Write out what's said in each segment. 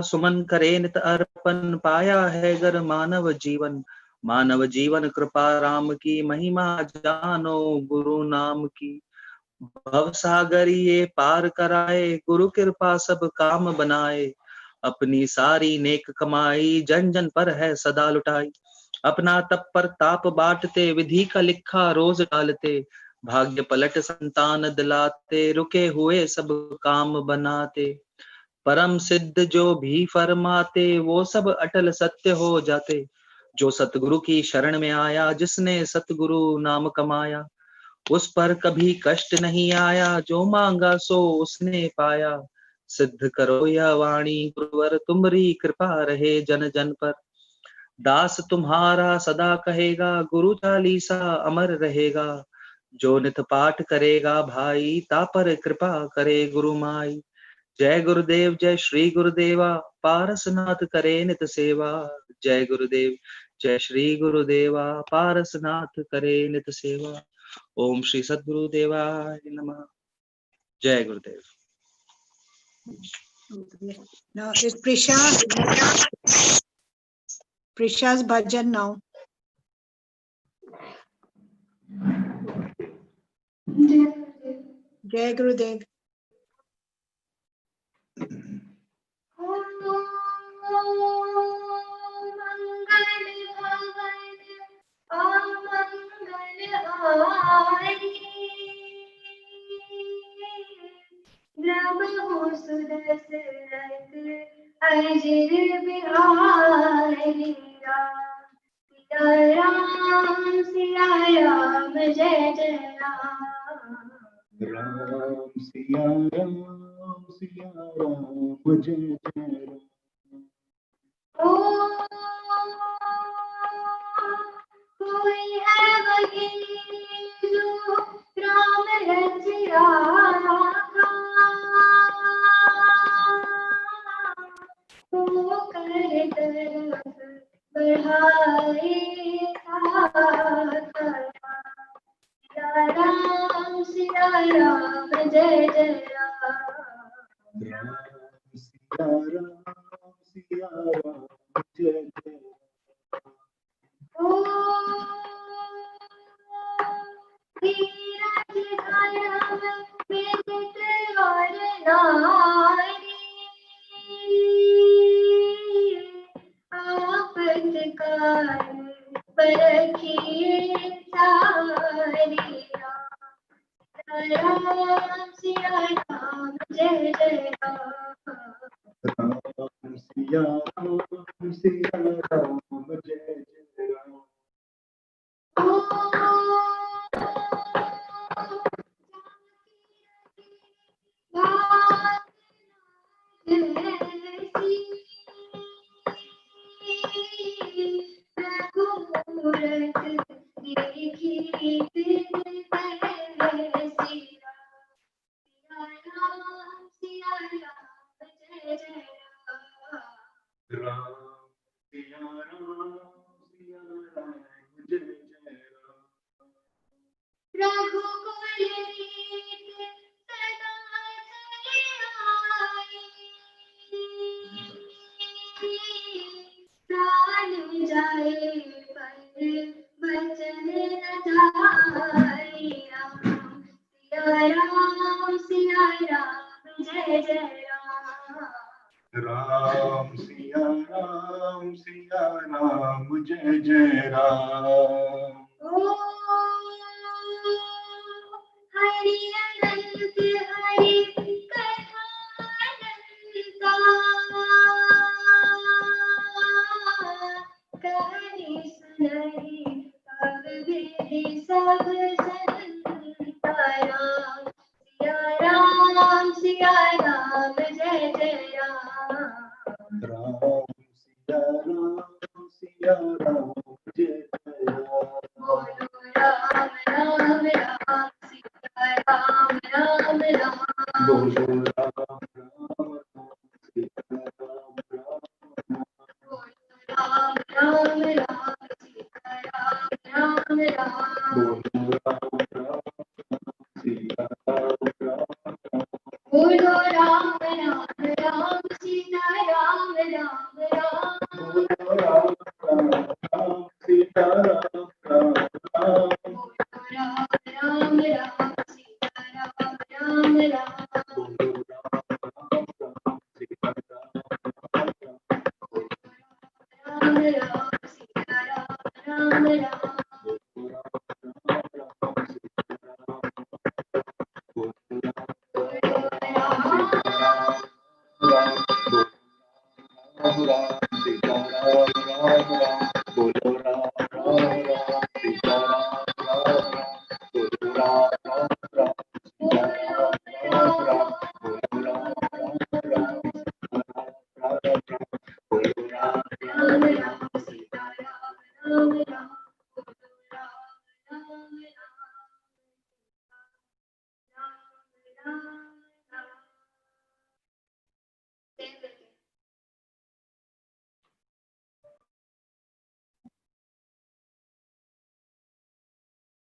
सुमन करे नित अर्पण, पाया है गर मानव जीवन। मानव जीवन कृपा राम की, महिमा जानो गुरु नाम की। भव सागर ये पार कराए, गुरु कृपा सब काम बनाए। अपनी सारी नेक कमाई, जन जन पर है सदा लुटाई। अपना तप पर ताप बांटते, विधि का लिखा रोज डालते। भाग्य पलट संतान दिलाते, रुके हुए सब काम बनाते। परम सिद्ध जो भी फरमाते, वो सब अटल सत्य हो जाते। जो सतगुरु की शरण में आया, जिसने सतगुरु नाम कमाया, उस पर कभी कष्ट नहीं आया। जो मांगा सो उसने पाया। सिद्ध करो यह वाणी गुरुवर, तुम्हारी कृपा रहे जन जन पर। दास तुम्हारा सदा कहेगा, गुरु चालीसा अमर रहेगा। जो नित पाठ करेगा भाई, ता पर कृपा करे गुरु माई। जय गुरुदेव जय श्री गुरुदेवा, पारसनाथ करे नित सेवा। जय गुरुदेव जय श्री गुरुदेवा, पारसनाथ करे नित सेवा। ओम श्री सद्गुरुदेवाय नमः। जय गुरुदेव। Now is Prisha's bhajan now. Jai Gurudev. अजर बिहारी राम सिया राम जय जय राम। राम सिया राम जय जय राम। कोई है वही जो राम रचिया वो कर तरफ बढ़ाए सिया राम जय जय राम। राम सिया राम जय जय राम। राम सिया राम जय जय राम। राम सिया राम जय जय राम। बोलो Ram Ram Ram Sita Ram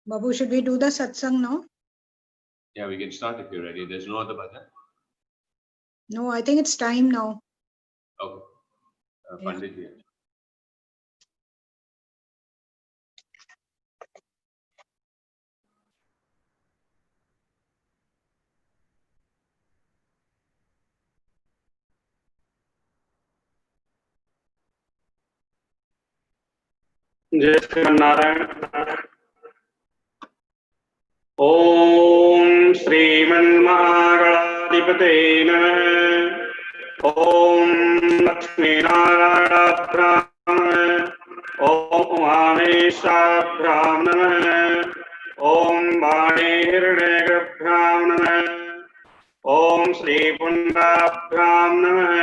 Babu, should we do the satsang now? Yeah, we can start if you're ready. There's no other bhajan? No, I think it's time now. Okay. Yeah. Pandit here. जय श्रीमन्नारायण। ओम श्रीमन्महागणाधिपते नमः। ओम लक्ष्मीनारायणाभ्यां नमः। ओम उमामेशाभ्यां नमः। ओम वाणी हिरण्यगर्भां नमः। ओम श्रीपुण्डाभ्यां नमः।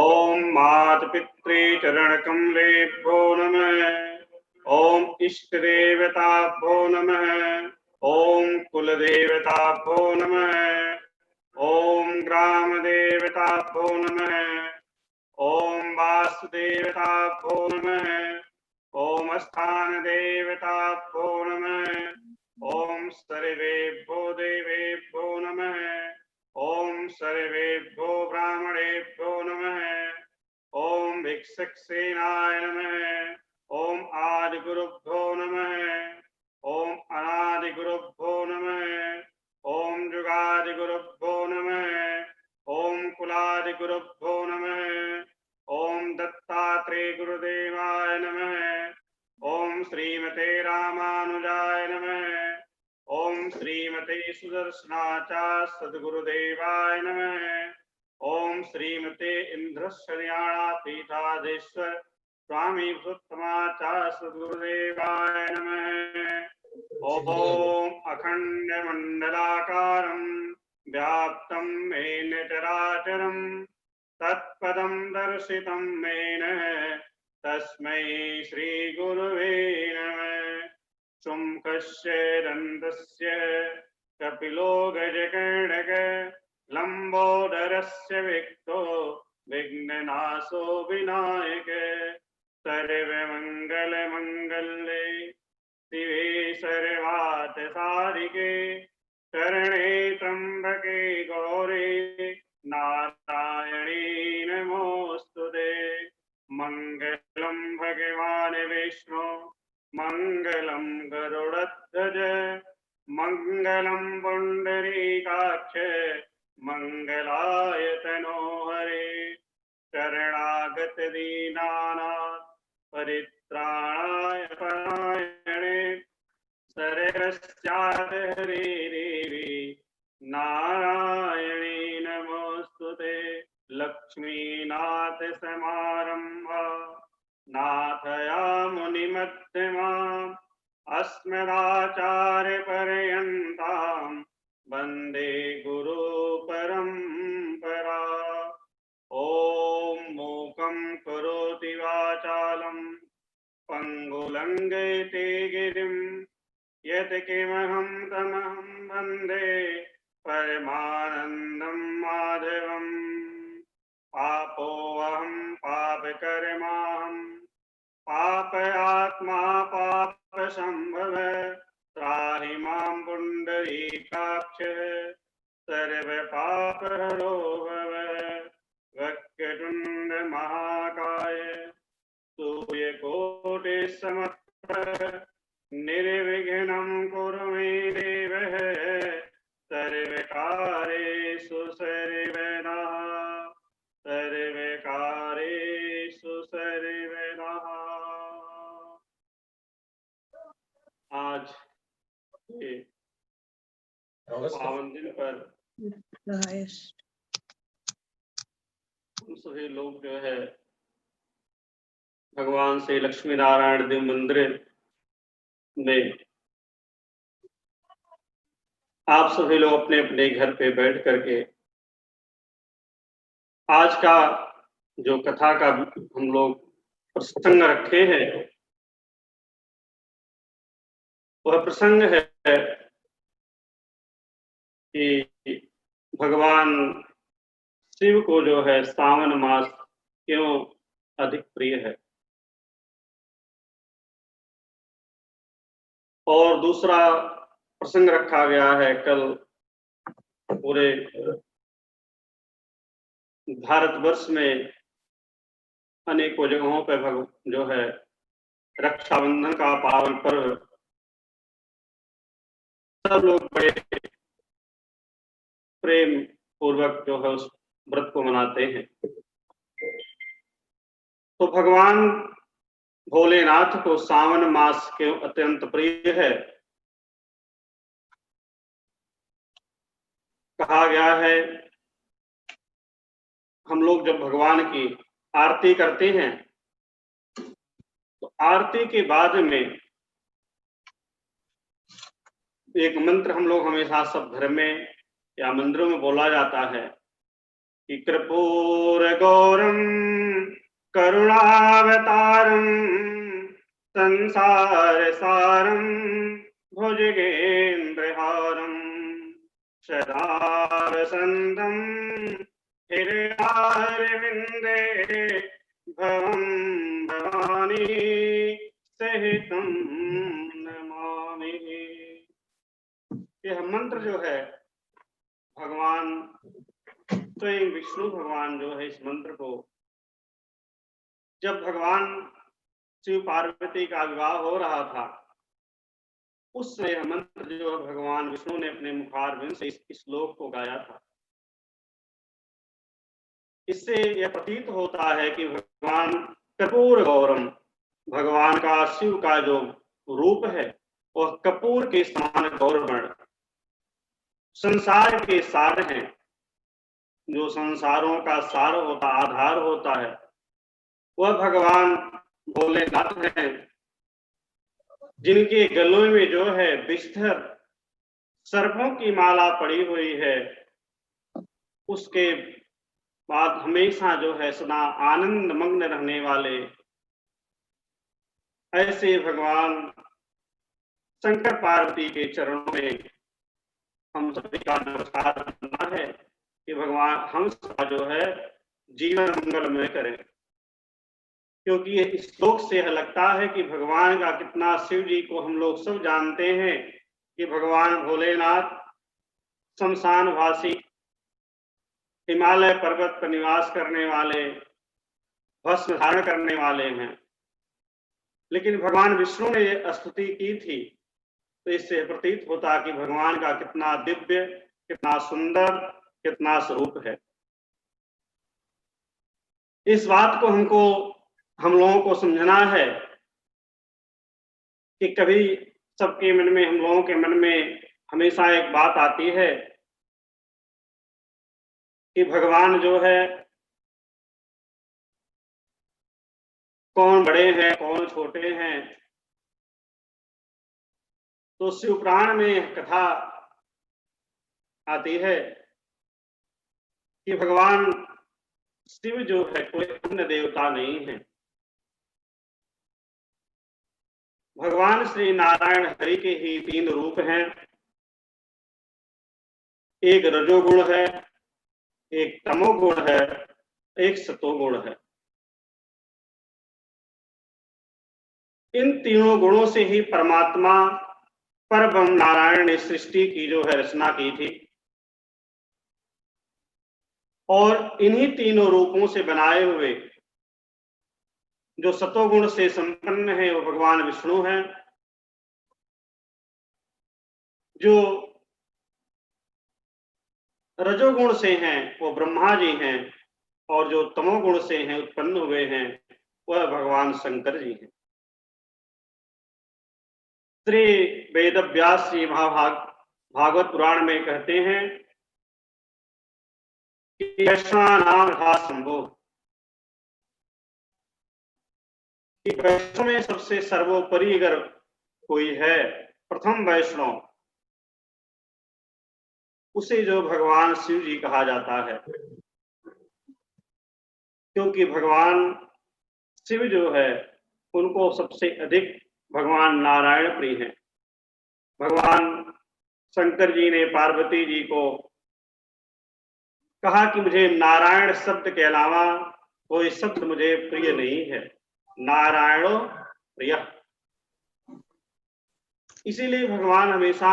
ओम मातपितृ चरणकमलेभ्यो नमः। ओम इष्ट देवताभ्यो नमः। ओम कुलदेवताभ्यो नमः। ओम ग्राम देवताभ्यो नमः। ओम वासुदेवताभ्यो नमः। ओम स्थान देवताभ्यो नमः। ओम सर्वेभ्यो देवेभ्यो नमः। ओम सर्वेभ्यो ब्राह्मणेभ्यो नमः। ओम भिक्षुकसेनाय नमः। ओम आदिगुरुभ्यो नमः। ओम अनादिगुरुभ्यो नमः। ओम जुगादिगुरुभ्यो नमः। ओम कुलादिगुरुभ्यो नमः। ओम दत्तात्रेय गुरुदेवाय नमः। ओम श्रीमते रामानुजाय नमः। ओम श्रीमते सुदर्शनाचार्य सद्गुरुदेवाय नमः। ओम श्रीमते इंद्रशर्याणा पीठाधीश्वर स्वामी भूतमाचार्य सद्गुरुदेवाय नमः। ओम अखंड मंडलाकारं व्याप्तं येन चराचरं तत्पदं दर्शितं येन तस्मै श्री गुरुवे नमः। शुम्कस्य दन्तस्य कपिलो गजकर्णक लंबोदरस्य विक्तो विघ्ननाशो विनायक। सर्वमंगलमंगल्ये शिवे सर्वार्थसाधिके शरणे त्र्यंबके गौरी नारायणी नमोस्तुते। मंगलम भगवान विष्णु मंगलम गरुड़ध्वज मंगलम पुंडरीकाक्ष मंगलाय तनोहरे। शरणागत दीनानां परित्राणाय परायणे शरणस्यात् हरिरेवि नारायणी नमोस्तुते। लक्ष्मीनाथ समारंभा नाथयामुनिमध्यमाम् अस्मदाचार्यपर्यन्तां वन्दे गुरुपरम्परा। ॐ मूकं करोति वाचालं पङ्गुलङ्घयते गिरिं यत्किमहं तमहं वन्दे परमानन्दं माधवम्। पापोऽहं पापकर्माहं पापयात्मा पापसम्भव त्राहि मां पुण्डरीकाक्ष सर्वपापहरो भव। वक्रतुण्ड महाकाय सूर्यकोटिसमप्रभ निर्विघ्नं कुरु मे देव सर्वकार्येषु सर्वदा सर्वकार्येषु सर्वदा। अगस्त का? पावन दिन पर The highest. हम सभी लोग जो है भगवान श्री लक्ष्मी नारायण देव मंदिर में आप सभी लोग अपने अपने घर पे बैठ करके आज का जो कथा का हम लोग प्रसंग रखे हैं वह प्रसंग है कि भगवान शिव को जो है सावन मास क्यों अधिक प्रिय है। और दूसरा प्रसंग रखा गया है कल पूरे भारतवर्ष में अनेकों जगहों पर जो है रक्षाबंधन का पावन पर्व सब लोग बड़े प्रेम पूर्वक जो है उस व्रत को मनाते हैं। तो भगवान भोलेनाथ को सावन मास क्यों अत्यंत प्रिय है। कहा गया है हम लोग जब भगवान की आरती करते हैं तो आरती के बाद में एक मंत्र हम लोग हमेशा सब घर में या मंदिरों में बोला जाता है कि कर्पूर गौरम करुणावतारम संसार सारम भुजगेन्द्रहारम सदा वसंतम हृदयारविंदे भवं भवानी सहितं नमामि। यह मंत्र जो है भगवान स्वयं विष्णु भगवान जो है इस मंत्र को जब भगवान शिव पार्वती का विवाह हो रहा था उस समय यह मंत्र जो भगवान विष्णु ने अपने मुखारविंद से इस श्लोक को गाया था। इससे यह प्रतीत होता है कि भगवान कर्पूर गौरम भगवान का शिव का जो रूप है वह कपूर के समान गौरवर्ण संसार के सार हैं। जो संसारों का सार होता आधार होता है वह भगवान भोलेनाथ हैं जिनके गलों में जो है विषधर सर्पों की माला पड़ी हुई है। उसके बाद हमेशा जो है सदा आनंद मग्न रहने वाले ऐसे भगवान शंकर पार्वती के चरणों में हम सभी का नमस्कार करना है कि भगवान हम सबका जो है जीवन मंगलमय करें। क्योंकि इस श्लोक से यह लगता है कि भगवान का कितना शिव जी को हम लोग सब जानते हैं कि भगवान भोलेनाथ शमशानवासी हिमालय पर्वत पर निवास करने वाले भस्म धारण करने वाले हैं। लेकिन भगवान विष्णु ने यह स्तुति की थी तो इससे प्रतीत होता कि भगवान का कितना दिव्य कितना सुंदर कितना स्वरूप है। इस बात को हम लोगों को समझना है कि कभी सबके मन में हम लोगों के मन में हमेशा एक बात आती है कि भगवान जो है कौन बड़े हैं कौन छोटे हैं। तो शिव पुराण में कथा आती है कि भगवान शिव जो है कोई अन्य देवता नहीं है। भगवान श्री नारायण हरि के ही तीन रूप हैं। एक रजोगुण है एक तमोगुण है एक सतोगुण है। इन तीनों गुणों से ही परमात्मा परब्रह्म नारायण ने सृष्टि की जो है रचना की थी और इन्हीं तीनों रूपों से बनाए हुए जो सतोगुण से संपन्न है वो भगवान विष्णु हैं। जो रजोगुण से हैं वो ब्रह्मा जी हैं और जो तमोगुण से हैं उत्पन्न हुए हैं वह भगवान शंकर जी हैं। श्री वेद व्यास जी भागवत पुराण में कहते हैं कि वैष्णवानाम यथा शंभो, कि वैष्णव में सबसे सर्वोपरि अगर कोई है, प्रथम वैष्णव, उसे जो भगवान शिव जी कहा जाता है। क्योंकि भगवान शिव जो है उनको सबसे अधिक भगवान नारायण प्रिय हैं। भगवान शंकर जी ने पार्वती जी को कहा कि मुझे नारायण शब्द के अलावा कोई शब्द मुझे प्रिय नहीं है, नारायणो प्रिय। इसीलिए भगवान हमेशा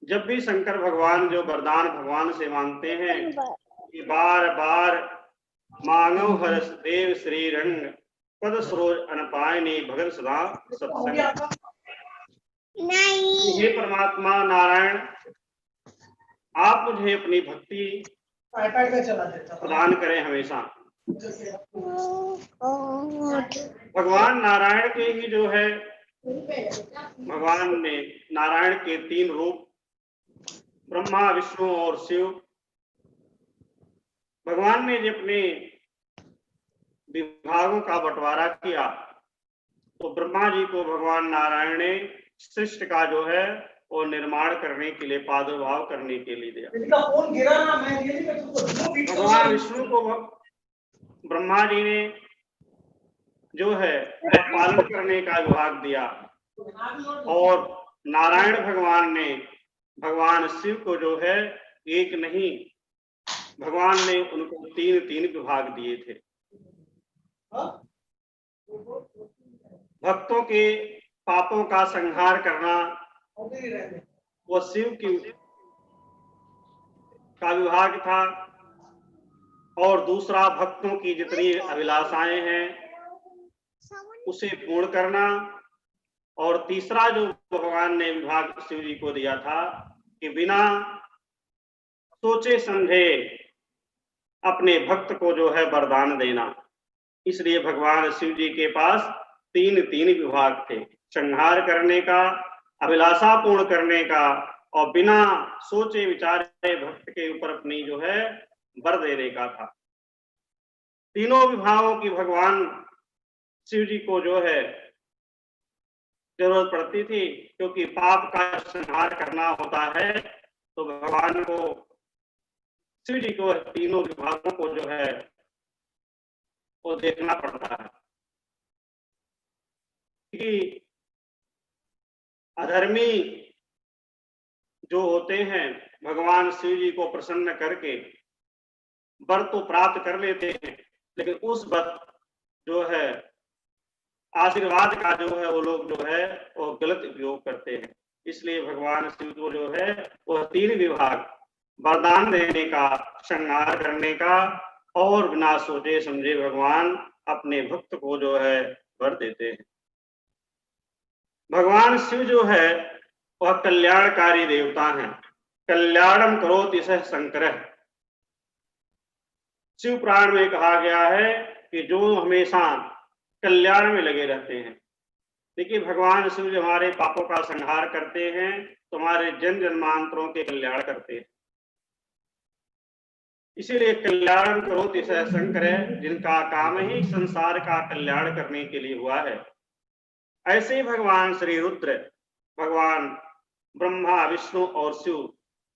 जब भी शंकर भगवान जो वरदान भगवान से मांगते हैं कि बार बार मांगो हर्ष देव श्री रंग पद सरोज अनपायनी भगत सदा सत्संग। हे परमात्मा नारायण, आप मुझे अपनी भक्ति प्रदान करें हमेशा। भगवान नारायण के ही जो है, भगवान ने नारायण के 3 रूप ब्रह्मा विष्णु और शिव, भगवान ने जो अपने विभागों का बंटवारा किया तो ब्रह्मा जी को भगवान नारायण ने सृष्टि का जो है वो निर्माण करने के लिए, प्रादुर्भाव करने के लिए दिया। भगवान विष्णु को ब्रह्मा जी ने जो है पालन करने का विभाग दिया और नारायण भगवान ने भगवान शिव को जो है एक नहीं, भगवान ने उनको 3 विभाग दिए थे। भक्तों के पापों का संहार करना वो शिव का विभाग था, और दूसरा भक्तों की जितनी अभिलाषाएं हैं उसे पूर्ण करना, और तीसरा जो भगवान ने विभाग शिव जी को दिया था कि बिना सोचे समझे अपने भक्त को जो है वरदान देना। इसलिए भगवान शिव जी के पास 3 विभाग थे, संहार करने का, अभिलाषा पूर्ण करने का, और बिना सोचे विचारे भक्त के ऊपर अपनी जो है वर देने का था। तीनों विभागों की भगवान शिव जी को जो है जरूरत पड़ती थी, क्योंकि पाप का संहार करना होता है तो भगवान को, शिव जी को 3 विभागों को जो है वो देखना पड़ता है। कि अधर्मी जो होते हैं भगवान शिव जी को प्रसन्न करके वर तो प्राप्त कर लेते हैं, लेकिन उस वर जो है आशीर्वाद का जो है वो लोग जो है वो गलत उपयोग करते हैं। इसलिए भगवान शिव को जो है वो 3 विभाग, वरदान देने का, संहार करने का, और बिना सोचे समझे भगवान अपने भक्त को जो है वर देते हैं। भगवान शिव जो है वह कल्याणकारी देवता हैं। कल्याणम करोति सह शंकरः। शिव पुराण में कहा गया है कि जो हमेशा कल्याण में लगे रहते हैं। देखिए भगवान शिव जो हमारे पापों का संहार करते हैं तो हमारे जन जन्मांतरों के कल्याण करते हैं। इसीलिए कल्याण करोति सह शंकरः, जिनका काम ही संसार का कल्याण करने के लिए हुआ है। ऐसे ही भगवान श्री रुद्र, भगवान ब्रह्मा विष्णु और शिव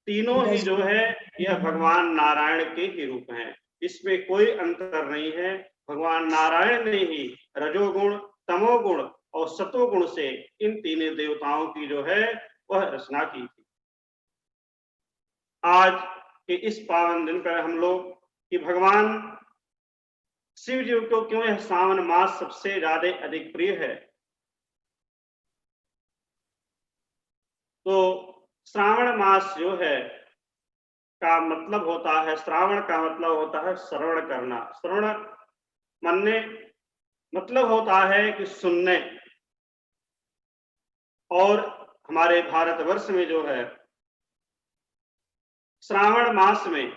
तीनों ही जो है यह भगवान नारायण के ही रूप हैं। इसमें कोई अंतर नहीं है। भगवान नारायण ने ही रजोगुण, तमोगुण और सतोगुण से इन 3 देवताओं की जो है वह रचना की थी। आज के इस पावन दिन पर हम लोग कि भगवान शिव जी को क्यों यह सावन मास सबसे ज्यादा अधिक प्रिय है, तो श्रावण मास जो है का मतलब होता है, श्रावण का मतलब होता है श्रवण करना। श्रवण मानने मतलब होता है कि सुनने, और हमारे भारतवर्ष में जो है श्रावण मास में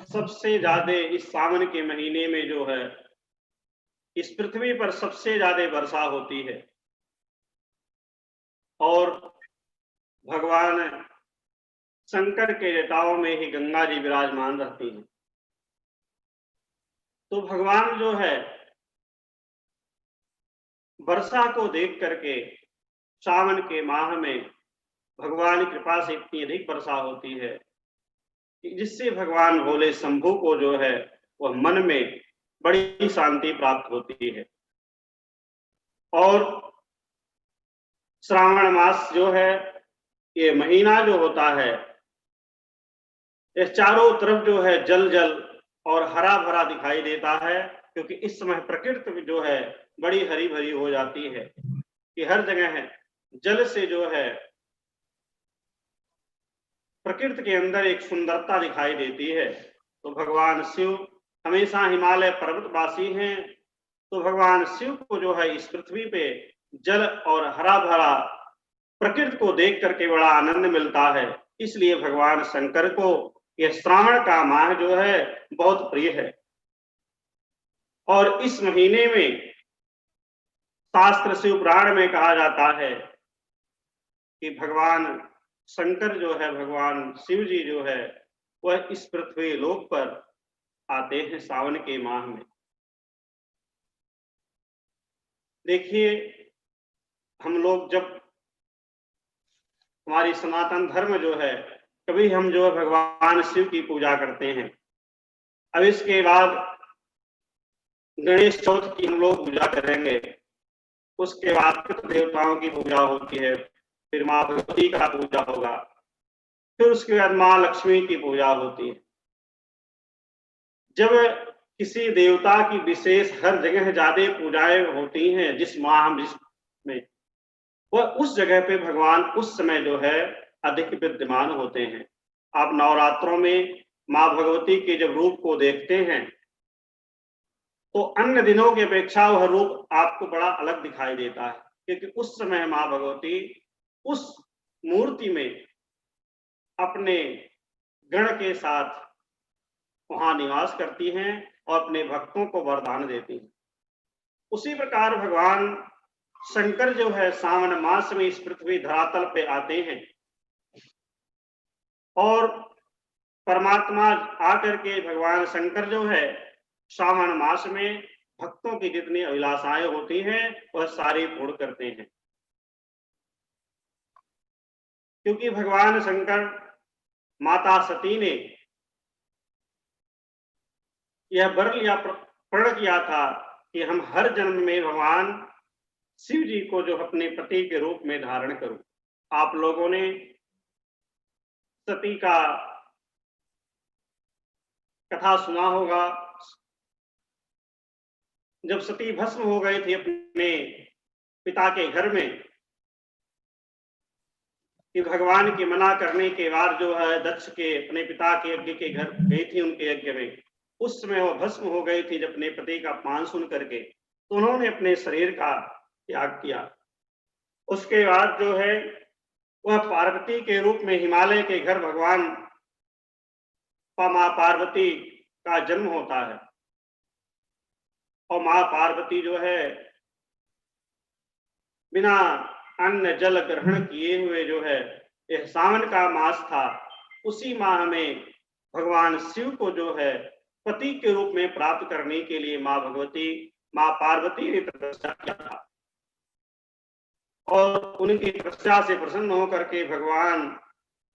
सबसे ज्यादा, इस सावन के महीने में जो है इस पृथ्वी पर सबसे ज्यादा वर्षा होती है। और भगवान शंकर के जटाओं में ही गंगा जी विराजमान रहती हैं। तो भगवान जो है वर्षा को देख करके सावन के माह में भगवान की कृपा से इतनी अधिक वर्षा होती है कि जिससे भगवान भोले शंभु को जो है वह मन में बड़ी शांति प्राप्त होती है। और श्रावण मास जो है ये महीना जो होता है इस चारों तरफ जो है जल जल और हरा भरा दिखाई देता है, क्योंकि इस समय प्रकृति जो है बड़ी हरी भरी हो जाती है कि हर जगह जल से जो है प्रकृति के अंदर एक सुंदरता दिखाई देती है। तो भगवान शिव हमेशा हिमालय पर्वतवासी हैं, तो भगवान शिव को जो है इस पृथ्वी पे जल और हरा भरा प्रकृति को देख करके बड़ा आनंद मिलता है। इसलिए भगवान शंकर को यह श्रावण का माह जो है बहुत प्रिय है। और इस महीने में शास्त्र शिव पुराण में कहा जाता है कि भगवान शंकर जो है भगवान शिव जी जो है वह इस पृथ्वी लोक पर आते हैं सावन के माह में। देखिए हम लोग जब हमारी सनातन धर्म जो है कभी हम जो है भगवान शिव की पूजा करते हैं। अब इसके बाद गणेश चौथ की हम लोग पूजा करेंगे, उसके बाद पितृ देवताओं की पूजा होती है, फिर माँ भगवती का पूजा होगा, फिर उसके बाद माँ लक्ष्मी की पूजा होती है। जब किसी देवता की विशेष हर जगह ज्यादा पूजाएं होती हैं जिस माह में वह उस जगह पे भगवान उस समय जो है अधिक विद्यमान होते हैं। आप नवरात्रों में माँ भगवती के जब रूप को देखते हैं तो अन्य दिनों की अपेक्षा वह रूप आपको बड़ा अलग दिखाई देता है, क्योंकि उस समय माँ भगवती उस मूर्ति में अपने गण के साथ वहां निवास करती हैं और अपने भक्तों को वरदान देती हैं। उसी प्रकार भगवान शंकर जो है सावन मास में इस पृथ्वी धरातल पे आते हैं और परमात्मा आकर के भगवान शंकर जो है सावन मास में भक्तों की जितनी अभिलाषाएं होती हैं वह सारी पूर्ण करते हैं। क्योंकि भगवान शंकर माता सती ने यह वर लिया प्रण किया था कि हम हर जन्म में भगवान शिव जी को जो अपने पति के रूप में धारण करूं। आप लोगों ने सती का कथा सुना होगा। जब सती भस्म हो गई थी अपने पिता के घर में कि भगवान के मना करने के बाद जो है दक्ष के अपने पिता के यज्ञ के घर गई थी, उनके यज्ञ में उस समय वह भस्म हो गई थी। जब अपने पति का अपमान सुन करके तो उन्होंने अपने शरीर का त्याग किया। उसके बाद जो है वह पार्वती के रूप में हिमालय के घर भगवान माँ पार्वती का जन्म होता है। और माँ पार्वती जो है बिना अन्न जल ग्रहण किए हुए जो है यह सावन का मास था, उसी माह में भगवान शिव को जो है पति के रूप में प्राप्त करने के लिए माँ पार्वती ने तपस्या किया था। और उनकी तपस्या से प्रसन्न होकर के भगवान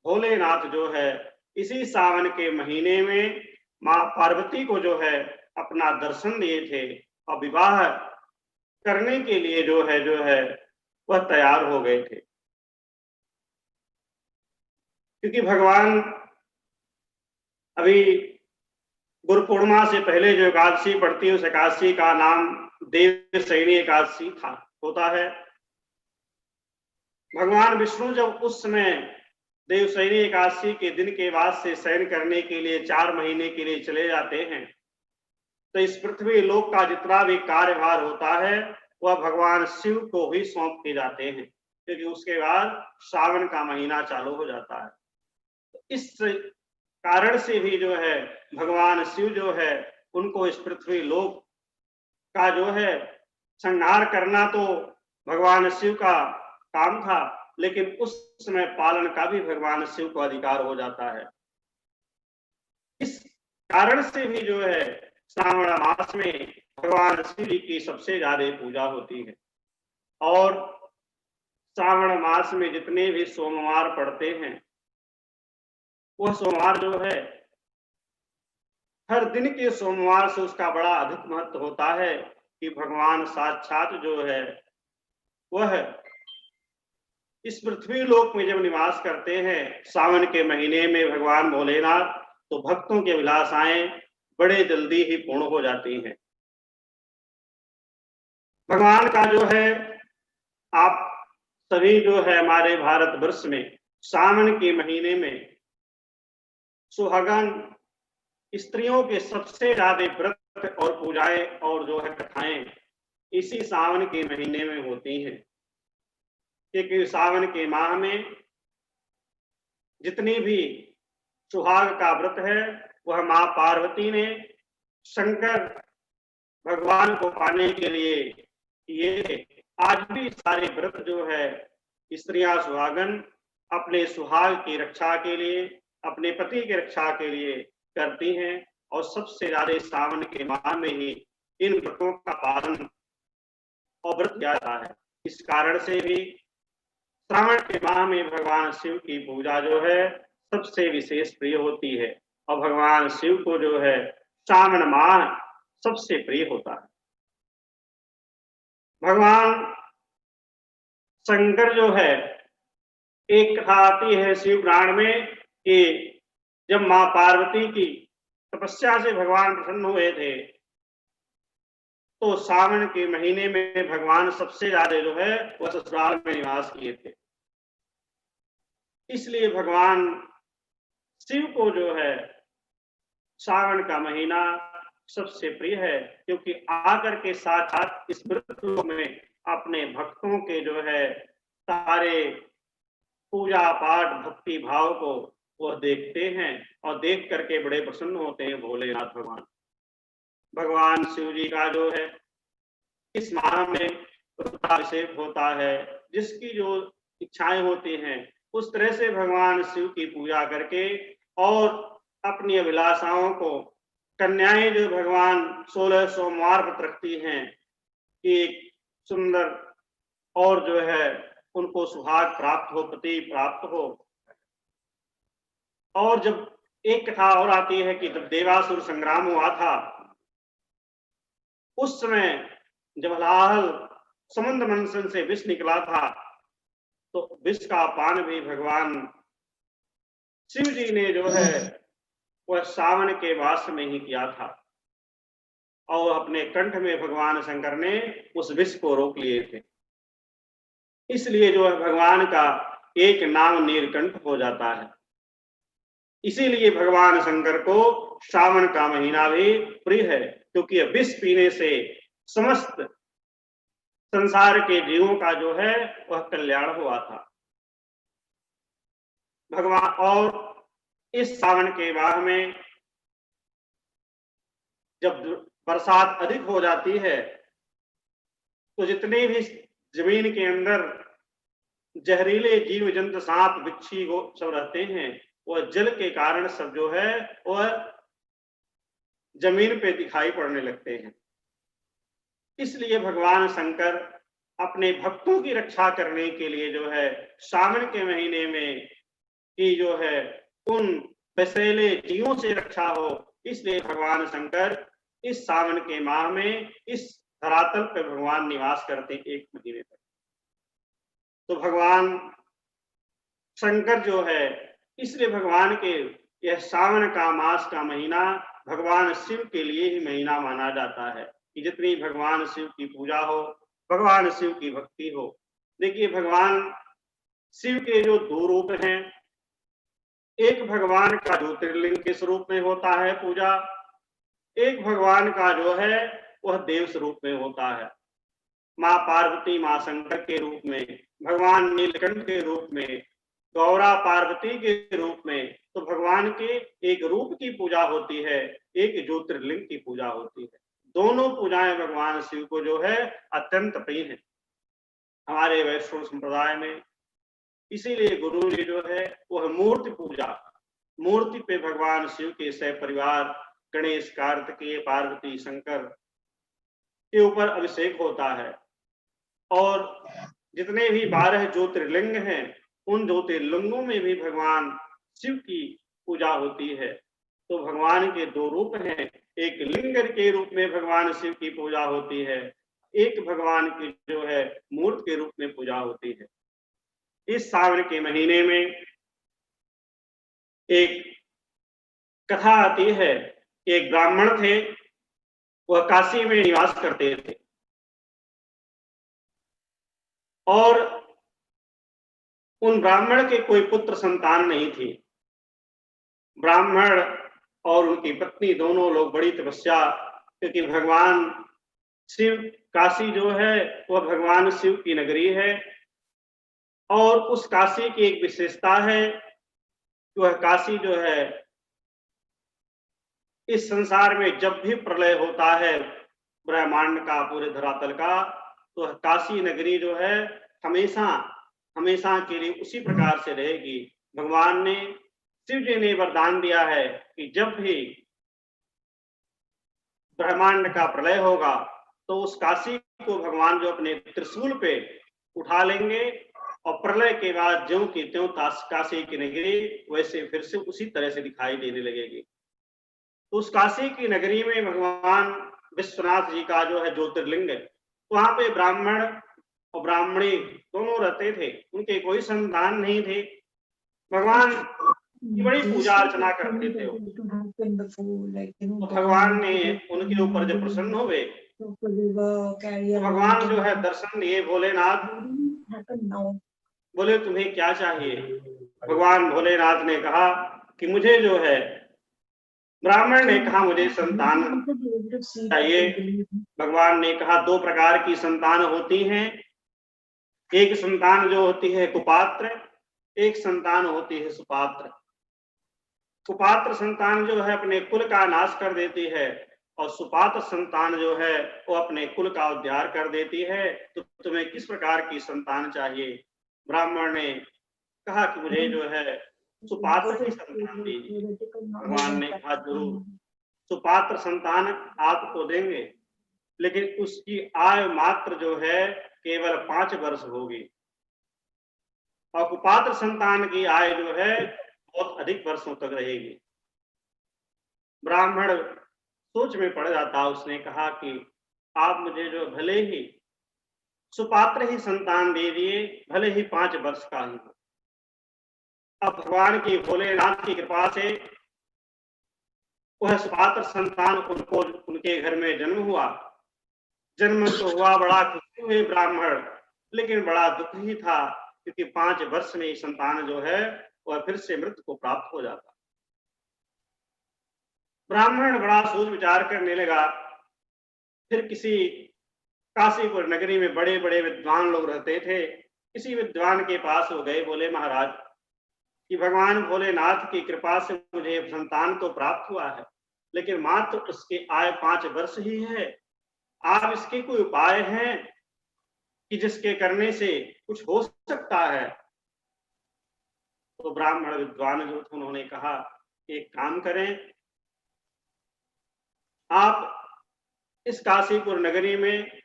भोलेनाथ जो है इसी सावन के महीने में माँ पार्वती को जो है अपना दर्शन दिए थे और विवाह करने के लिए जो है वह तैयार हो गए थे। क्योंकि भगवान अभी गुरु पूर्णिमा से पहले जो एकादशी पड़ती है उस एकादशी का नाम देवशयनी एकादशी होता है। भगवान विष्णु जब उस समय देवशयनी एकादशी के दिन के बाद से शयन करने के लिए 4 महीने के लिए चले जाते हैं, तो इस पृथ्वी लोक का जितना भी कार्यभार होता है वह भगवान शिव को ही सौंप के जाते हैं, क्योंकि उसके बाद सावन का महीना चालू हो जाता है। तो इस कारण से भी जो है भगवान शिव जो है उनको इस पृथ्वी लोक का जो है संहार करना तो भगवान शिव का काम था, लेकिन उस समय पालन का भी भगवान शिव को अधिकार हो जाता है। इस कारण से भी जो है श्रावण मास में भगवान शिव जी की सबसे ज्यादा पूजा होती है। और श्रावण मास में जितने भी सोमवार पड़ते हैं, वह सोमवार जो है हर दिन के सोमवार से उसका बड़ा अधिक महत्व होता है कि भगवान साक्षात जो है वह इस पृथ्वी लोक में जब निवास करते हैं, सावन के महीने में भगवान भोलेनाथ, तो भक्तों की अभिलाषाएं बड़े जल्दी ही पूर्ण हो जाती हैं। भगवान का जो है, आप सभी जो है हमारे भारतवर्ष में सावन के महीने में सुहागन स्त्रियों के सबसे ज्यादा व्रत और पूजाएं और जो है कथाएं इसी सावन के महीने में होती हैं। क्योंकि सावन के माह में जितनी भी सुहाग का व्रत है वह मां पार्वती ने शंकर भगवान को पाने के लिए किए थे। आज भी सारे व्रत जो है स्त्रियां सुहागन अपने सुहाग की रक्षा के लिए, अपने पति की रक्षा के लिए करती हैं। और सबसे ज्यादा सावन के माह में ही इन व्रतों का पालन और व्रत किया जाता है। इस कारण से भी श्रावण के माह में भगवान शिव की पूजा जो है सबसे विशेष प्रिय होती है। और भगवान शिव को जो है श्रावण माह सबसे प्रिय होता है। भगवान शंकर जो है, एक कथा आती है शिव पुराण में कि जब मां पार्वती की तपस्या से भगवान प्रसन्न हुए थे, तो सावन के महीने में भगवान सबसे ज्यादा जो है वह ससुराल में निवास किए थे। इसलिए भगवान शिव को जो है सावन का महीना सबसे प्रिय है, क्योंकि आकर के साथ इस व्रत में अपने भक्तों के जो है सारे पूजा पाठ भक्ति भाव को वह देखते हैं और देख करके बड़े प्रसन्न होते हैं भोलेनाथ भगवान। भगवान शिव जी का जो है इस माह में रुद्राभिषेक होता है। जिसकी जो इच्छाएं होती हैं उस तरह से भगवान शिव की पूजा करके और अपनी अभिलाषाओं को, कन्याएं जो भगवान 16 सोमवार व्रत रखती हैं कि सुंदर और जो है उनको सुहाग प्राप्त हो, पति प्राप्त हो। और जब एक कथा और आती है कि जब देवासुर संग्राम हुआ था, उस समय जब हलाहल समुद्र मंथन से विष निकला था, तो विष का पान भी भगवान शिव जी ने जो है वह सावन के मास में ही किया था। और अपने कंठ में भगवान शंकर ने उस विष को रोक लिए थे। इसलिए जो है भगवान का एक नाम नीलकंठ हो जाता है। इसीलिए भगवान शंकर को सावन का महीना भी प्रिय है, क्योंकि विष पीने से समस्त संसार के जीवों का जो है वह कल्याण हुआ था। भगवान और इस सावन के माह में जब बरसात अधिक हो जाती है, तो जितने भी जमीन के अंदर जहरीले जीव जंतु सांप बिच्छी वो सब रहते हैं, वह जल के कारण सब जो है वह जमीन पे दिखाई पड़ने लगते हैं। इसलिए भगवान शंकर अपने भक्तों की रक्षा करने के लिए जो है सावन के महीने में की जो है उन विषैले जीवों से रक्षा हो, इसलिए भगवान शंकर इस सावन के माह में इस धरातल पर भगवान निवास करते हैं 1 महीने तक। तो भगवान शंकर जो है, इसलिए भगवान के यह सावन का मास का महीना भगवान शिव के लिए ही महीना माना जाता है कि जितनी भगवान शिव की पूजा हो, भगवान शिव की भक्ति हो। देखिए भगवान शिव के जो 2 रूप हैं, एक भगवान का ज्योतिर्लिंग के स्वरूप में होता है पूजा, एक भगवान का जो है वह देव स्वरूप में होता है। माँ पार्वती माँ शंकर के रूप में, भगवान नीलकंठ के रूप में, गौरा पार्वती के रूप में। तो भगवान के एक रूप की पूजा होती है, एक ज्योतिर्लिंग की पूजा होती है। दोनों पूजाएं भगवान शिव को जो है अत्यंत प्रिय है। हमारे वैष्णव संप्रदाय में इसीलिए गुरु जी जो है वह मूर्ति पूजा, मूर्ति पे भगवान शिव के सह परिवार गणेश, कार्तिकेय, पार्वती, शंकर के ऊपर अभिषेक होता है। और जितने भी 12 ज्योतिर्लिंग हैं उन ज्योतिर्लिंगों में भी भगवान शिव की पूजा होती है। तो भगवान के 2 रूप हैं, एक लिंग के रूप में भगवान शिव की पूजा होती है, एक भगवान की जो है मूर्ति के रूप में पूजा होती है। इस सावन के महीने में एक कथा आती है कि एक ब्राह्मण थे, वह काशी में निवास करते थे और उन ब्राह्मण के कोई पुत्र संतान नहीं थी। ब्राह्मण और उनकी पत्नी दोनों लोग बड़ी तपस्या, क्योंकि भगवान शिव, काशी जो है वह भगवान शिव की नगरी है और उस काशी की एक विशेषता है कि वह काशी जो है इस संसार में जब भी प्रलय होता है ब्रह्मांड का, पूरे धरातल का, तो काशी नगरी जो है हमेशा हमेशा के लिए उसी प्रकार से रहेगी। भगवान ने, शिव जी ने वरदान दिया है कि जब भी ब्रह्मांड का प्रलय होगा तो उस काशी को भगवान जो अपने त्रिशूल पे उठा लेंगे और प्रलय के बाद ज्यों की त्यों काशी की नगरी वैसे फिर से उसी तरह से दिखाई देने लगेगी। तो उस काशी की नगरी में भगवान विश्वनाथ जी का जो है ज्योतिर्लिंग है, वहां पे ब्राह्मण और ब्राह्मणी दोनों रहते थे, उनके कोई संतान नहीं थे। भगवान की बड़ी पूजा अर्चना करते थे। तो भगवान ने उनके ऊपर जब प्रसन्न हुए तो भगवान जो है दर्शन दिए। भोलेनाथ बोले तुम्हें क्या चाहिए? भगवान भोलेनाथ ने कहा कि मुझे जो है, ब्राह्मण ने कहा मुझे संतान चाहिए। भगवान ने कहा 2 प्रकार की संतान होती हैं, एक संतान जो होती है कुपात्र, एक संतान होती है सुपात्र। कुपात्र संतान जो है अपने कुल का नाश कर देती है और सुपात्र संतान जो है वो अपने कुल का उद्धार कर देती है। तो तुम्हें किस प्रकार की संतान चाहिए? ब्राह्मण ने कहा कि मुझे जो है सुपात्र की संतान दीजिए। भगवान ने कहा जरूर, सुपात्र संतान आपको देंगे, लेकिन उसकी आयु मात्र जो है केवल 5 वर्ष होगी और कुपात्र संतान की आयु जो है बहुत अधिक वर्षों तक रहेगी। ब्राह्मण सोच में पड़ जाता, उसने कहा कि आप मुझे जो भले ही सुपात्र ही संतान दे दिए, भले ही 5 वर्ष का ही हो। अब भगवान की, भोलेनाथ की कृपा से वह सुपात्र संतान उनको उनके घर में जन्म हुआ। जन्म तो हुआ, बड़ा खुशी हुई ब्राह्मण, लेकिन बड़ा दुख ही था क्योंकि 5 वर्ष में संतान जो है वह फिर से मृत्यु को प्राप्त हो जाता। ब्राह्मण बड़ा सोच विचार करने लगा। फिर किसी काशीपुर नगरी में बड़े बड़े विद्वान लोग रहते थे, किसी विद्वान के पास वो गए, बोले महाराज कि भगवान भोलेनाथ की कृपा से मुझे संतान तो प्राप्त हुआ है, लेकिन मात्र उसके आयु 5 वर्ष ही है। आप इसके कोई उपाय हैं कि जिसके करने से कुछ हो सकता है? तो ब्राह्मण विद्वान जो थे उन्होंने कहा एक काम करें, आप इस काशीपुर नगरी में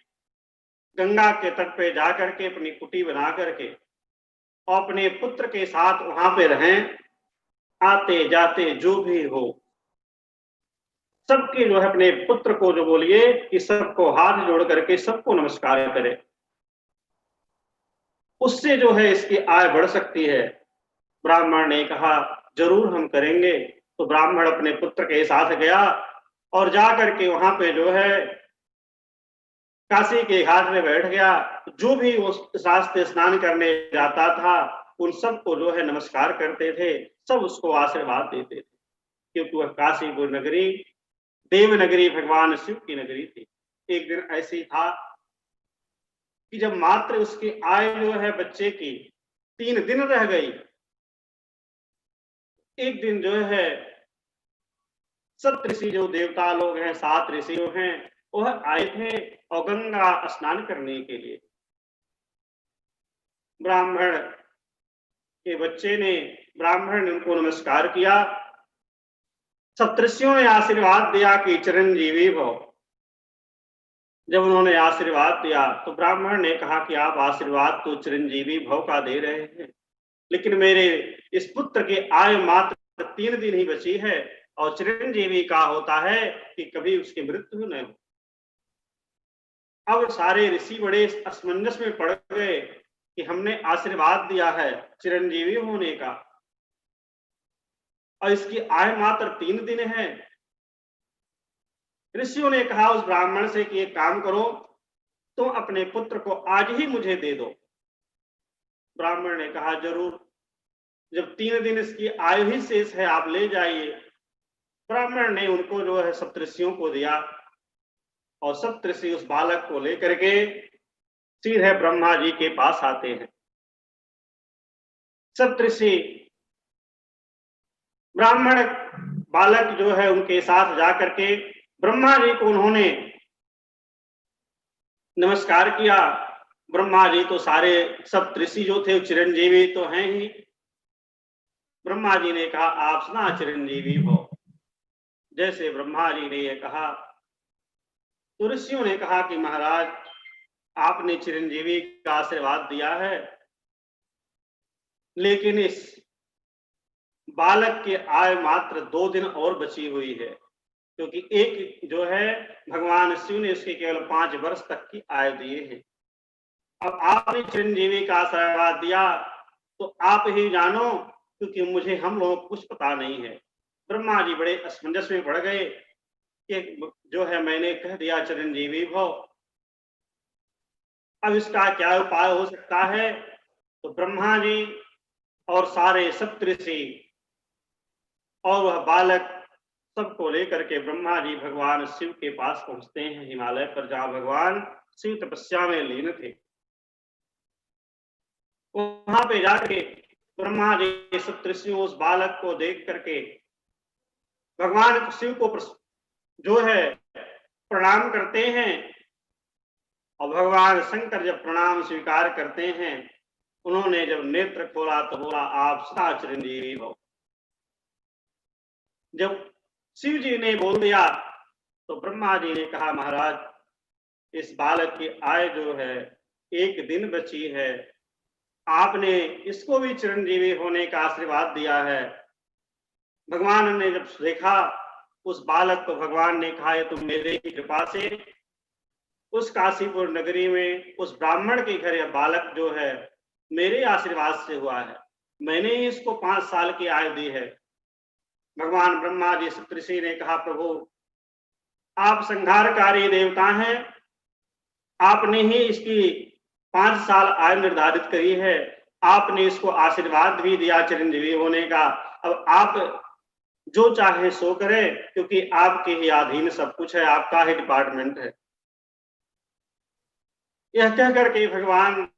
गंगा के तट पे जाकर के अपनी कुटी बना करके और अपने पुत्र के साथ वहां पे रहें। आते जाते जो भी हो सबके जो है अपने पुत्र को जो बोलिए कि सबको हाथ जोड़ करके सबको नमस्कार करे, उससे जो है इसकी आय बढ़ सकती है। ब्राह्मण ने कहा जरूर हम करेंगे। तो ब्राह्मण अपने पुत्र के साथ गया और जा करके वहां पे जो है काशी के घाट में बैठ गया। जो भी उस रास्ते स्नान करने जाता था उन सबको जो है नमस्कार करते थे, सब उसको आशीर्वाद देते थे, क्योंकि वह काशीपुर नगरी देवनगरी भगवान शिव की नगरी थी। एक दिन ऐसे ही था कि जब मात्र उसकी आयु जो है बच्चे की 3 दिन रह गई, एक दिन जो है सप्त ऋषि जो देवता लोग हैं, 7 ऋषि हैं, वह आए थे और गंगा स्नान करने के लिए। ब्राह्मण के बच्चे ने, ब्राह्मण ने उनको नमस्कार किया। सप्तऋषियों ने आशीर्वाद दिया कि चिरंजीवी भव। जब उन्होंने आशीर्वाद दिया तो ब्राह्मण ने कहा कि आप आशीर्वाद तो चिरंजीवी भव का दे रहे हैं, लेकिन मेरे इस पुत्र की आयु मात्र 3 दिन ही बची है और चिरंजीवी का होता है कि कभी उसकी मृत्यु न हो। अब सारे ऋषि बड़े असमंजस में पड़ गए कि हमने आशीर्वाद दिया है चिरंजीवी होने का और इसकी आयु मात्र 3 दिन है। ऋषियों ने कहा उस ब्राह्मण से कि एक काम करो, तुम अपने पुत्र को आज ही मुझे दे दो। ब्राह्मण ने कहा जरूर, जब 3 दिन इसकी आयु ही शेष है आप ले जाइए। ब्राह्मण ने उनको जो है सप्तऋषियों को दिया और सप्तऋषि उस बालक को लेकर के सीधे ब्रह्मा जी के पास आते हैं। सप्तऋषि ब्राह्मण बालक जो है उनके साथ जाकर के ब्रह्मा जी को उन्होंने नमस्कार किया। ब्रह्मा जी तो सारे सप्तऋषि जो थे चिरंजीवी तो हैं ही। ब्रह्मा जी ने कहा आप सदा चिरंजीवी हो। जैसे ब्रह्मा जी ने यह कहा तो ऋषियों ने कहा कि महाराज आपने चिरंजीवी का आशीर्वाद दिया है, लेकिन इस बालक की आयु मात्र 2 दिन और बची हुई है, क्योंकि एक जो है भगवान शिव ने उसके केवल 5 वर्ष तक की आयु दिए हैं। अब आपने चिरंजीवी का आशीर्वाद दिया तो आप ही जानो, क्योंकि मुझे हम लोगों को कुछ पता नहीं है। ब्रह्मा जी बड़े असमंजस में पड़ गए कि जो है मैंने कह दिया चिरंजीवी भव, अब इसका क्या उपाय हो सकता है। तो ब्रह्मा जी और सारे सप्तऋषि और वह बालक सबको लेकर के ब्रह्मा जी भगवान शिव के पास पहुंचते हैं, हिमालय पर जहां भगवान शिव तपस्या में लीन थे। वहां पे जाकर ब्रह्मा जी सप्तऋषियों उस बालक को देख करके भगवान शिव को जो है प्रणाम करते हैं और भगवान शंकर जब प्रणाम स्वीकार करते हैं, उन्होंने जब नेत्र खोला तो बोला आप सदा चिरंजीवी हो। जब शिव जी ने बोल दिया तो ब्रह्मा जी ने कहा महाराज इस बालक की आयु जो है 1 दिन बची है, आपने इसको भी चिरंजीवी होने का आशीर्वाद दिया है। भगवान ने जब देखा उस बालक को, भगवान ने कहा तुम मेरे की कृपा से उस काशीपुर नगरी में उस ब्राह्मण के घर यह बालक जो है मेरे आशीर्वाद से हुआ है, मैंने ही इसको 5 साल की आयु दी है। भगवान ब्रह्मा जी सप्तऋषि ने कहा प्रभु आप संहारकारी देवता हैं, आपने ही इसकी 5 साल आयु निर्धारित करी है, आपने इसको आशीर्वाद भी दिया चिरंजीवी होने का। अब आप जो चाहे सो करें, क्योंकि आपके ही अधीन सब कुछ है, आपका ही डिपार्टमेंट है। यह कह करके भगवान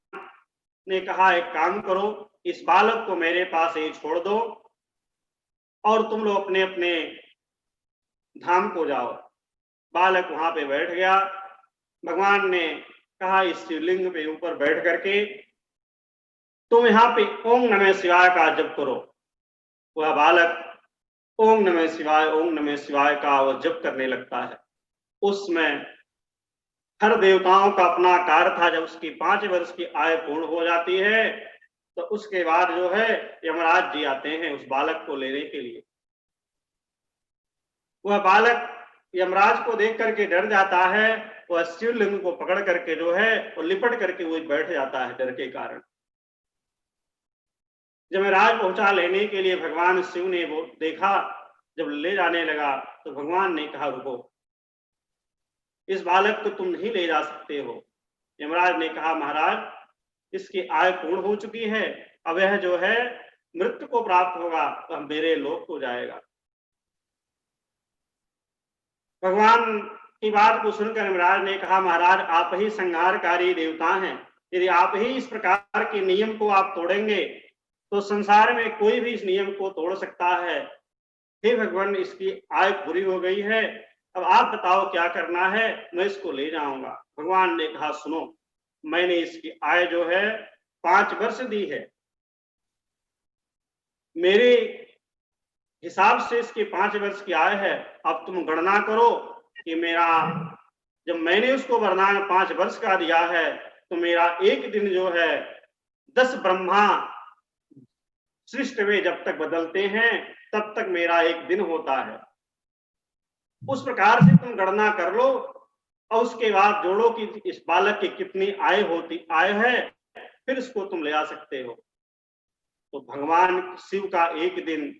ने कहा एक काम करो, इस बालक को मेरे पास ही छोड़ दो और तुम लोग अपने अपने धाम को जाओ। बालक वहां पे बैठ गया। भगवान ने कहा इस शिवलिंग पे ऊपर बैठ करके तुम यहाँ पे ओम नमः शिवाय का जप करो। वह बालक ओम नमः शिवाय का वह जप करने लगता है। उसमें हर देवताओं का अपना कार्य था। जब उसकी 5 वर्ष की आयु पूर्ण हो जाती है तो उसके बाद जो है यमराज जी आते हैं उस बालक को लेने के लिए। वह बालक यमराज को देख करके डर जाता है। वह शिवलिंग को पकड़ करके जो है वो लिपट करके वो बैठ जाता है डर के कारण। जब यमराज पहुंचा लेने के लिए भगवान शिव ने वो देखा, जब ले जाने लगा तो भगवान ने कहा रुको, इस बालक को तुम नहीं ले जा सकते हो। यमराज ने कहा महाराज इसकी आयु पूर्ण हो चुकी है, अब यह जो है मृत्यु को प्राप्त होगा तो मेरे लोक को जाएगा। भगवान की बात को सुनकर यमराज ने कहा महाराज आप ही संहारकारी देवता हैं, यदि आप ही इस प्रकार के नियम को आप तोड़ेंगे तो संसार में कोई भी इस नियम को तोड़ सकता है। हे भगवान इसकी आयु पूरी हो गई है, अब आप बताओ क्या करना है, मैं इसको ले जाऊंगा। भगवान ने कहा सुनो, मैंने इसकी आयु जो है 5 वर्ष दी है, मेरे हिसाब से इसके 5 वर्ष की आयु है, अब तुम गणना करो कि मेरा, जब मैंने उसको वरदान 5 वर्ष का दिया है तो मेरा एक दिन जो है 10 ब्रह्मा सृष्टि में जब तक बदलते हैं तब तक मेरा एक दिन होता है। उस प्रकार से तुम गणना कर लो और उसके बाद जोड़ो कि इस बालक की कितनी आयु है, फिर इसको तुम ले आ सकते हो। तो भगवान शिव का एक दिन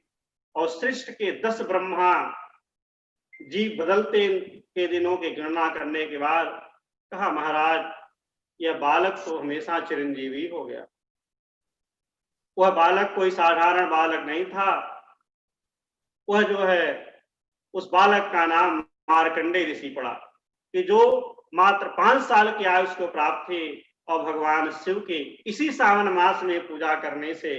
और सृष्टि के 10 ब्रह्मा जी बदलते के दिनों की गणना करने के बाद कहा, महाराज यह बालक तो हमेशा चिरंजीवी हो गया। वह बालक कोई साधारण बालक नहीं था, वह जो है उस बालक का नाम मार्कंडेय ऋषि पड़ा कि जो मात्र 5 साल की आयु उसको प्राप्त थी और भगवान शिव के इसी सावन मास में पूजा करने से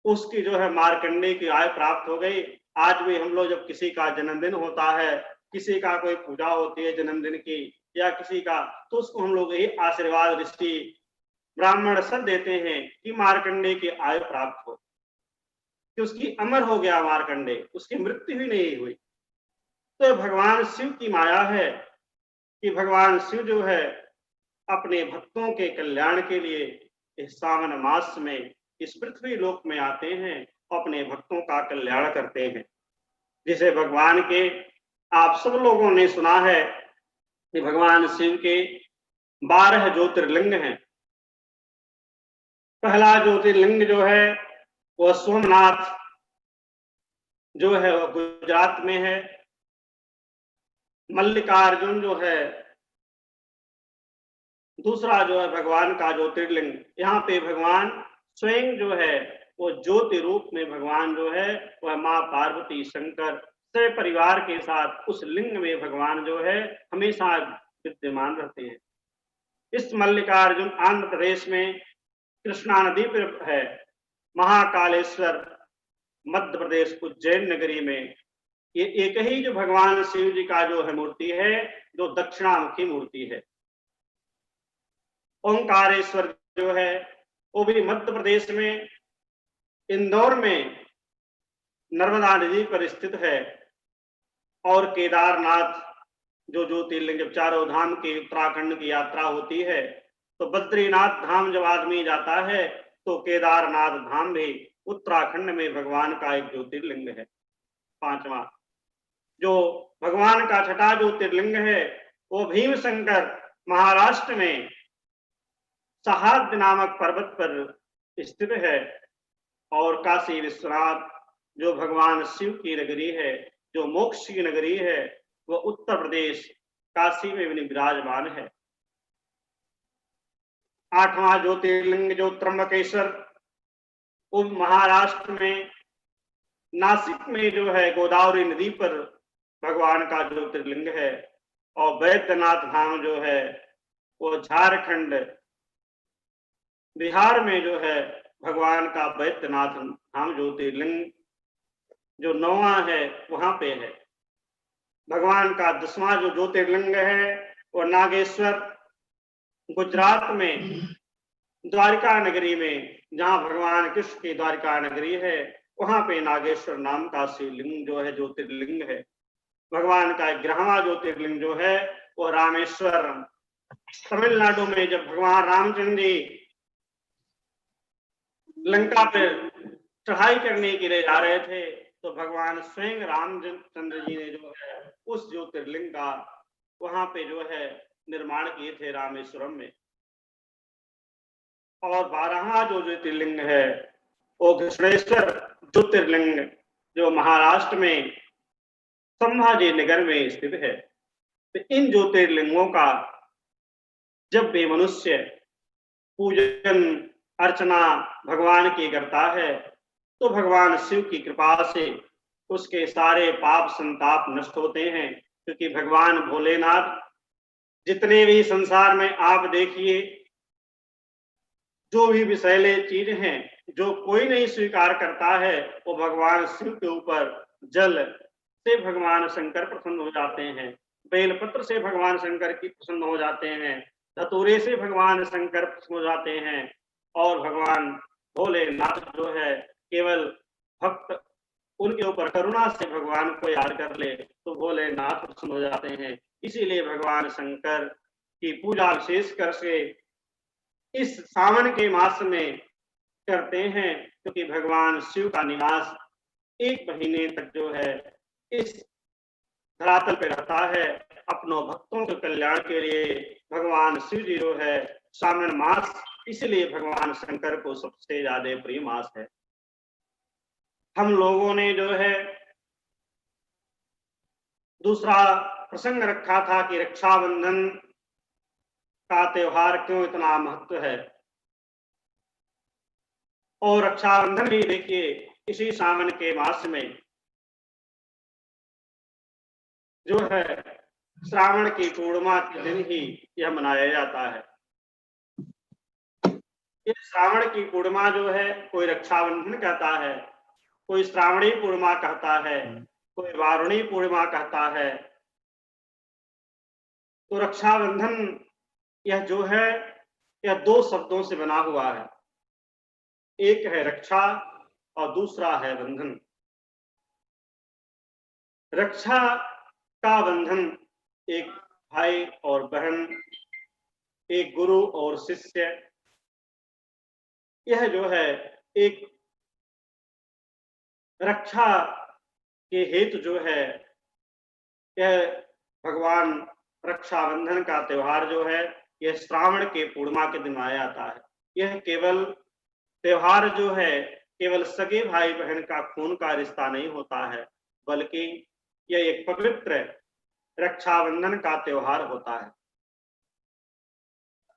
उसकी जो है मार्कंडेय की आयु प्राप्त हो गई। आज भी हम लोग जब किसी का जन्मदिन होता है, किसी का कोई पूजा होती है जन्मदिन की या किसी का, तो उसको हम लोग यही आशीर्वाद ऋषि ब्राह्मण सब देते हैं कि मार्कंडेय की आयु प्राप्त हो, कि उसकी अमर हो गया मार्कंडेय, उसकी मृत्यु ही नहीं हुई। तो भगवान शिव की माया है कि भगवान शिव जो है अपने भक्तों के कल्याण के लिए इस सावन मास में इस पृथ्वी लोक में आते हैं, अपने भक्तों का कल्याण करते हैं। जिसे भगवान के आप सब लोगों ने सुना है कि भगवान शिव के 12 ज्योतिर्लिंग हैं। पहला ज्योतिर्लिंग जो है वह सोमनाथ जो है वह गुजरात में है। मल्लिकार्जुन जो है दूसरा जो है भगवान का ज्योतिर्लिंग, यहाँ पे भगवान स्वयं जो है वो ज्योति रूप में भगवान जो है वह माँ पार्वती शंकर से परिवार के साथ उस लिंग में भगवान जो है हमेशा विद्यमान रहते हैं। इस मल्लिकार्जुन आंध्र प्रदेश में कृष्णा नदी पर है। महाकालेश्वर मध्य प्रदेश उज्जैन नगरी में ये एक ही जो भगवान शिव जी का जो है मूर्ति है जो दक्षिणामुखी मूर्ति है। ओंकारेश्वर जो है वो भी मध्य प्रदेश में इंदौर में नर्मदा नदी पर स्थित है। और केदारनाथ जो ज्योतिर्लिंग, जब चारों धाम की उत्तराखंड की यात्रा होती है तो बद्रीनाथ धाम जब आदमी जाता है तो केदारनाथ धाम भी उत्तराखंड में भगवान का एक ज्योतिर्लिंग है। 5वां जो भगवान का 6ठा ज्योतिर्लिंग है वो भीमशंकर महाराष्ट्र में सहाद्र नामक पर्वत पर स्थित है। और काशी विश्वनाथ जो भगवान शिव की नगरी है, जो मोक्ष की नगरी है, वह उत्तर प्रदेश काशी में विराजमान है। 8वां ज्योतिर्लिंग जो त्र्यंबकेश्वर वो महाराष्ट्र में नासिक में जो है गोदावरी नदी पर भगवान का ज्योतिर्लिंग है। और बैद्यनाथ धाम जो है वो झारखंड बिहार में जो है भगवान का बैद्यनाथ धाम ज्योतिर्लिंग जो 9वां है वहां पे है। भगवान का 10वां जो ज्योतिर्लिंग है वो नागेश्वर गुजरात में द्वारिका नगरी में, जहां भगवान कृष्ण की द्वारिका नगरी है वहां पे नागेश्वर नाम का शिवलिंग जो है ज्योतिर्लिंग है। भगवान का 11वां ज्योतिर्लिंग जो है वो रामेश्वर तमिलनाडु में, जब भगवान रामचंद्र जी लंका पर चढ़ाई करने के लिए जा रहे थे तो भगवान स्वयं रामचंद्र जी ने जो है उस ज्योतिर्लिंग का वहां पे जो है निर्माण किए थे रामेश्वरम में। और 12वां जो ज्योतिर्लिंग है वो घृष्णेश्वर ज्योतिर्लिंग जो महाराष्ट्र में संभाजी नगर में स्थित है। तो इन ज्योतिर्लिंगों का जब भी मनुष्य पूजन अर्चना भगवान की करता है तो भगवान शिव की कृपा से उसके सारे पाप संताप नष्ट होते हैं। क्योंकि भगवान भोलेनाथ जितने भी संसार में आप देखिए जो भी विषैले चीज हैं जो कोई नहीं स्वीकार करता है वो भगवान शिव के ऊपर जल से भगवान शंकर प्रसन्न हो जाते हैं, बेलपत्र से भगवान शंकर की प्रसन्न हो जाते हैं, धतूरे से भगवान शंकर प्रसन्न हो जाते हैं। और भगवान भोलेनाथ जो है केवल भक्त उनके ऊपर करुणा से भगवान को याद कर ले तो भोलेनाथ प्रसन्न हो जाते हैं। इसीलिए भगवान शंकर की पूजा विशेषकर से इस सावन के मास में करते हैं, क्योंकि भगवान शिव का निवास 1 महीने तक जो है इस धरातल पे रहता है। अपनों भक्तों के कल्याण के लिए भगवान शिव जी जो है सावन मास, इसलिए भगवान शंकर को सबसे ज्यादा प्रिय मास है। हम लोगों ने जो है दूसरा प्रसंग रखा था कि रक्षाबंधन का त्योहार क्यों इतना महत्व है, और रक्षाबंधन भी देखिए इसी सावन के मास में जो है श्रावण की पूर्णिमा के दिन ही यह मनाया जाता है। इस श्रावण की पूर्णिमा जो है कोई रक्षाबंधन कहता है, कोई श्रावणी पूर्णिमा कहता है, कोई वारुणी पूर्णिमा कहता है। तो रक्षाबंधन यह जो है यह 2 शब्दों से बना हुआ है, एक है रक्षा और दूसरा है बंधन। रक्षा का बंधन एक भाई और बहन, एक गुरु और शिष्य, यह जो है एक रक्षा के हेतु जो है यह भगवान रक्षाबंधन का त्योहार जो है यह श्रावण के पूर्णिमा के दिन मनाया जाता है। यह केवल त्योहार जो है केवल सगे भाई बहन का खून का रिश्ता नहीं होता है, बल्कि यह एक पवित्र रक्षाबंधन का त्योहार होता है,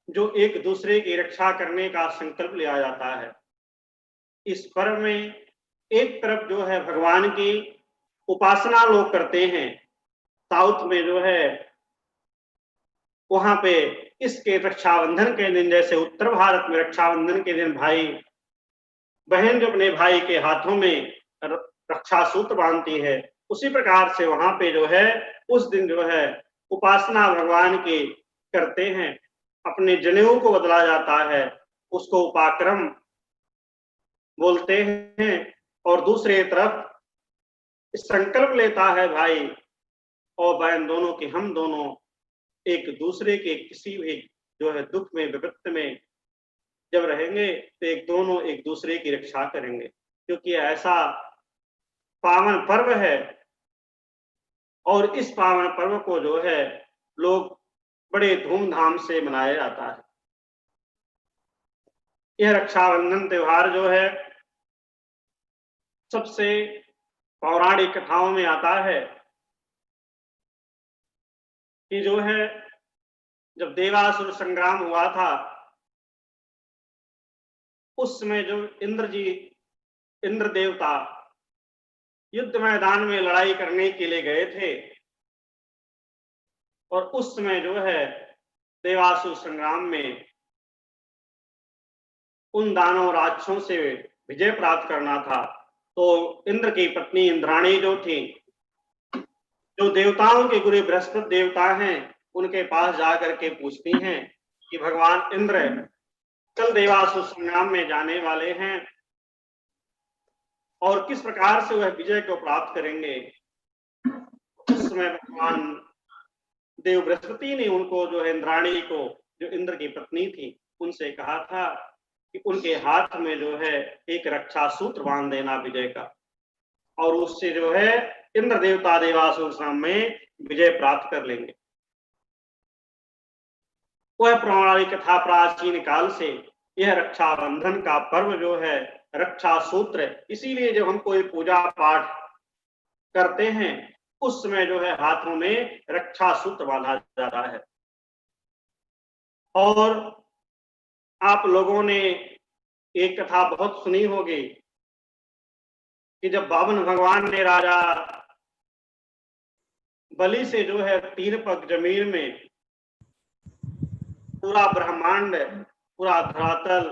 जो एक दूसरे की रक्षा करने का संकल्प लिया जाता है। इस पर्व में एक तरफ जो है भगवान की उपासना लोग करते हैं, साउथ में जो है वहां पे इसके रक्षाबंधन के दिन, जैसे उत्तर भारत में रक्षाबंधन के दिन भाई बहन जो अपने भाई के हाथों में रक्षा सूत्र बांधती है, उसी प्रकार से वहां पे जो है उस दिन जो है उपासना भगवान की करते हैं। अपने जनेऊ को बदला जाता है, उसको उपाक्रम बोलते हैं, और दूसरे तरफ संकल्प लेता है भाई और बहन दोनों कि हम दोनों एक दूसरे के किसी भी जो है दुख में विपत्ति में जब रहेंगे तो दोनों एक दूसरे की रक्षा करेंगे, क्योंकि ऐसा पावन पर्व है। और इस पावन पर्व को जो है लोग बड़े धूमधाम से मनाया जाता है। यह रक्षाबंधन त्योहार जो है सबसे पौराणिक कथाओं में आता है कि जो है जब देवासुर संग्राम हुआ था उस समय जो इंद्र देवता युद्ध मैदान में लड़ाई करने के लिए गए थे, और उस समय जो है देवासुर संग्राम में उन दानव राक्षसों से विजय प्राप्त करना था। तो इंद्र की पत्नी इंद्राणी जो थी, जो देवताओं के गुरु बृहस्पति देवता हैं, उनके पास जाकर के पूछती हैं कि भगवान इंद्र कल देवासुर संग्राम में जाने वाले हैं और किस प्रकार से वह विजय को प्राप्त करेंगे। उस समय भगवान देव बृहस्पति ने उनको जो है इंद्राणी को, जो इंद्र की पत्नी थी, उनसे कहा था कि उनके हाथ में जो है एक रक्षा सूत्र बांध देना विजय का, और उससे जो है इंद्र देवता देवासुर संग्राम में विजय प्राप्त कर लेंगे। वह पौराणिक कथा प्राचीन काल से यह रक्षाबंधन का पर्व जो है रक्षा सूत्र, इसीलिए जब हम कोई पूजा पाठ करते हैं उस समय जो है हाथों में रक्षा सूत्र बांधा जाता है। और आप लोगों ने एक कथा बहुत सुनी होगी कि जब बावन भगवान ने राजा बलि से जो है 3 पग जमीन में पूरा ब्रह्मांड, पूरा धरातल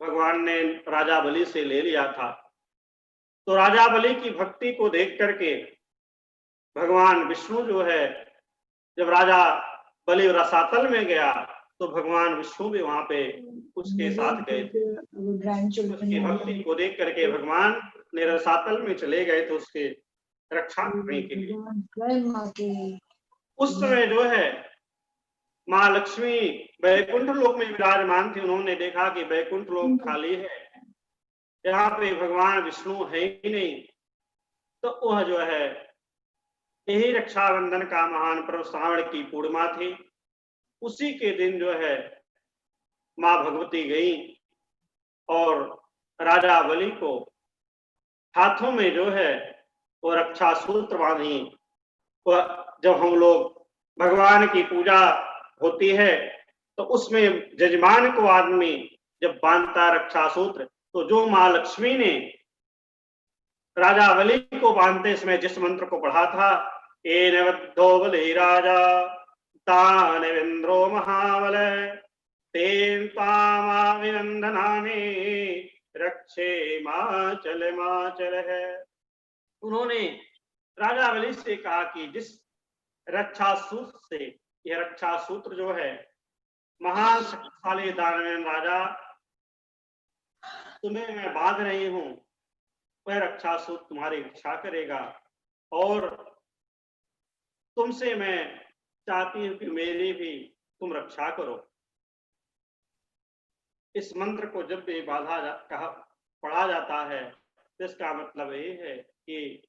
भगवान ने राजा बलि से ले लिया था, तो राजा बलि की भक्ति को देख करके भगवान विष्णु जो है जब राजा बलि रसातल में गया तो भगवान विष्णु भी वहां पे उसके साथ गए थे। उसकी भक्ति को देख करके भगवान ने रसातल में चले गए थे उसके रक्षा करने के लिए। उस समय जो है माँ लक्ष्मी बैकुंठ लोक में विराजमान थी। उन्होंने देखा कि बैकुंठ लोक खाली है, यहाँ पे भगवान विष्णु है ही नहीं। तो वह जो है यही रक्षाबंधन का महान पर्व श्रावण की पूर्णिमा थी। उसी के दिन जो है माँ भगवती गई और राजा बलि को हाथों में जो है वो रक्षा सूत्र बांधी। जब हम लोग भगवान की पूजा होती है तो उसमें जजमान को आदमी जब बांधता रक्षा सूत्र, तो जो माँ लक्ष्मी ने राजा बलि को बांधते समय जिस मंत्र को पढ़ा था, एन बद्धो बलि राजा तानेन्द्रो महाबल तेन तामाभिनंदनानि रक्षे माचल है। उन्होंने राजा बलि से कहा कि जिस रक्षा सूत्र से, यह रक्षा सूत्र जो है महान शक्तिशाली दानवेन राजा तुम्हें मैं बांध रही हूं, वह रक्षा सूत्र तुम्हारी रक्षा करेगा और तुमसे मैं चाहती हूं कि मेरी भी तुम रक्षा करो। इस मंत्र को जब भी पढ़ा जाता है तो इसका मतलब ये है कि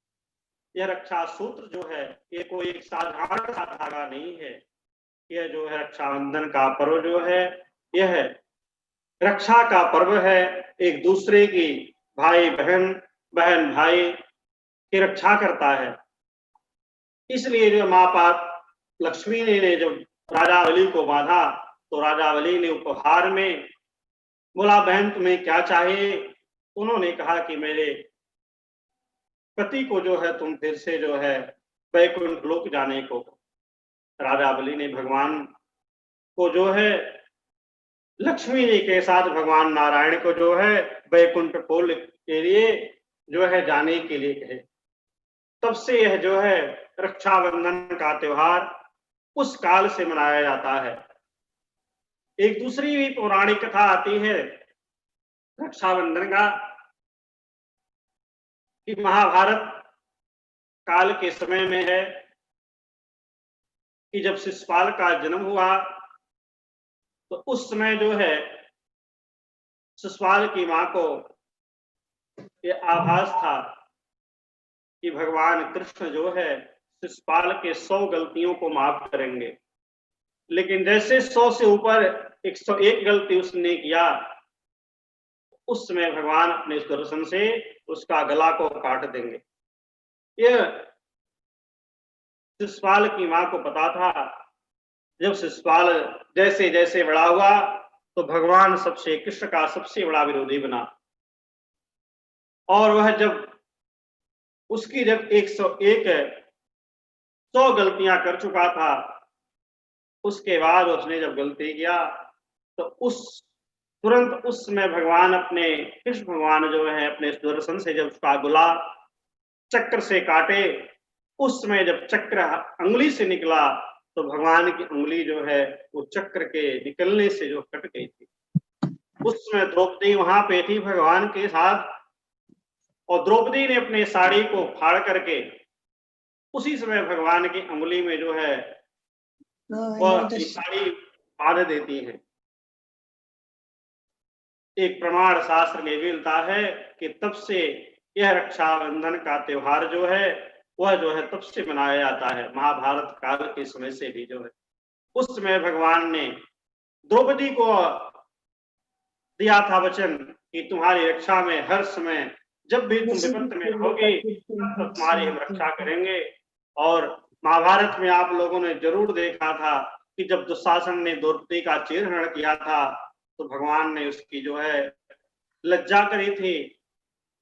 यह रक्षा सूत्र जो है ये कोई एक साधारण सा धागा नहीं है। यह जो है रक्षाबंधन का पर्व जो है यह रक्षा का पर्व है। एक दूसरे की भाई बहन, बहन भाई की रक्षा करता है। इसलिए जो माँ लक्ष्मी ने जब राजा बलि को बांधा तो राजा बलि ने उपहार में बोला, बहन तुम्हें क्या चाहिए? उन्होंने कहा कि मेरे पति को जो है तुम फिर से जो है बैकुंठ लोक जाने को। राजा बलि ने भगवान को जो है लक्ष्मी जी के साथ भगवान नारायण को जो है बैकुंठ कोल के लिए जो है जाने के लिए कहे। तब से यह जो है रक्षाबंधन का त्योहार उस काल से मनाया जाता है। एक दूसरी भी पौराणिक कथा आती है रक्षाबंधन का कि महाभारत काल के समय में है कि जब शिशुपाल का जन्म हुआ तो उस समय जो है शिशुपाल की मां को ये आभास था कि भगवान कृष्ण जो है शिशुपाल के 100 गलतियों को माफ करेंगे। लेकिन जैसे 100 से ऊपर 101 गलती उसने किया, उस समय भगवान अपने सुदर्शन से उसका गला को काट देंगे। यह शिशुपाल की मां को पता था। जब शिशुपाल जैसे जैसे बड़ा हुआ तो भगवान सबसे कृष्ण का सबसे बड़ा विरोधी बना और वह जब उसकी जब 100 गलतियां कर चुका था, उसके बाद उसने जब गलती किया तो तुरंत उस समय भगवान अपने कृष्ण भगवान जो है अपने सुदर्शन से जब उसका गला चक्र से काटे, उस समय जब चक्र अंगुली से निकला तो भगवान की उंगली जो है वो चक्र के निकलने से जो कट गई थी। उस समय द्रौपदी वहां पे थी भगवान के साथ और द्रौपदी ने अपने साड़ी को फाड़ करके उसी समय भगवान की उंगली में जो है वह साड़ी बांध देती है। एक प्रमाण शास्त्र में मिलता है कि तब से यह रक्षाबंधन का त्योहार जो है वह जो है तब से मनाया जाता है। महाभारत काल के समय से भी जो है उस समय भगवान ने द्रौपदी को दिया था वचन कि तुम्हारी रक्षा में हर समय जब भी तुम विपत्ति में रहोगे तो तुम्हारी हम रक्षा करेंगे। और महाभारत में आप लोगों ने जरूर देखा था कि जब दुशासन ने द्रौपदी का चीरहरण किया था तो भगवान ने उसकी जो है लज्जा करी थी,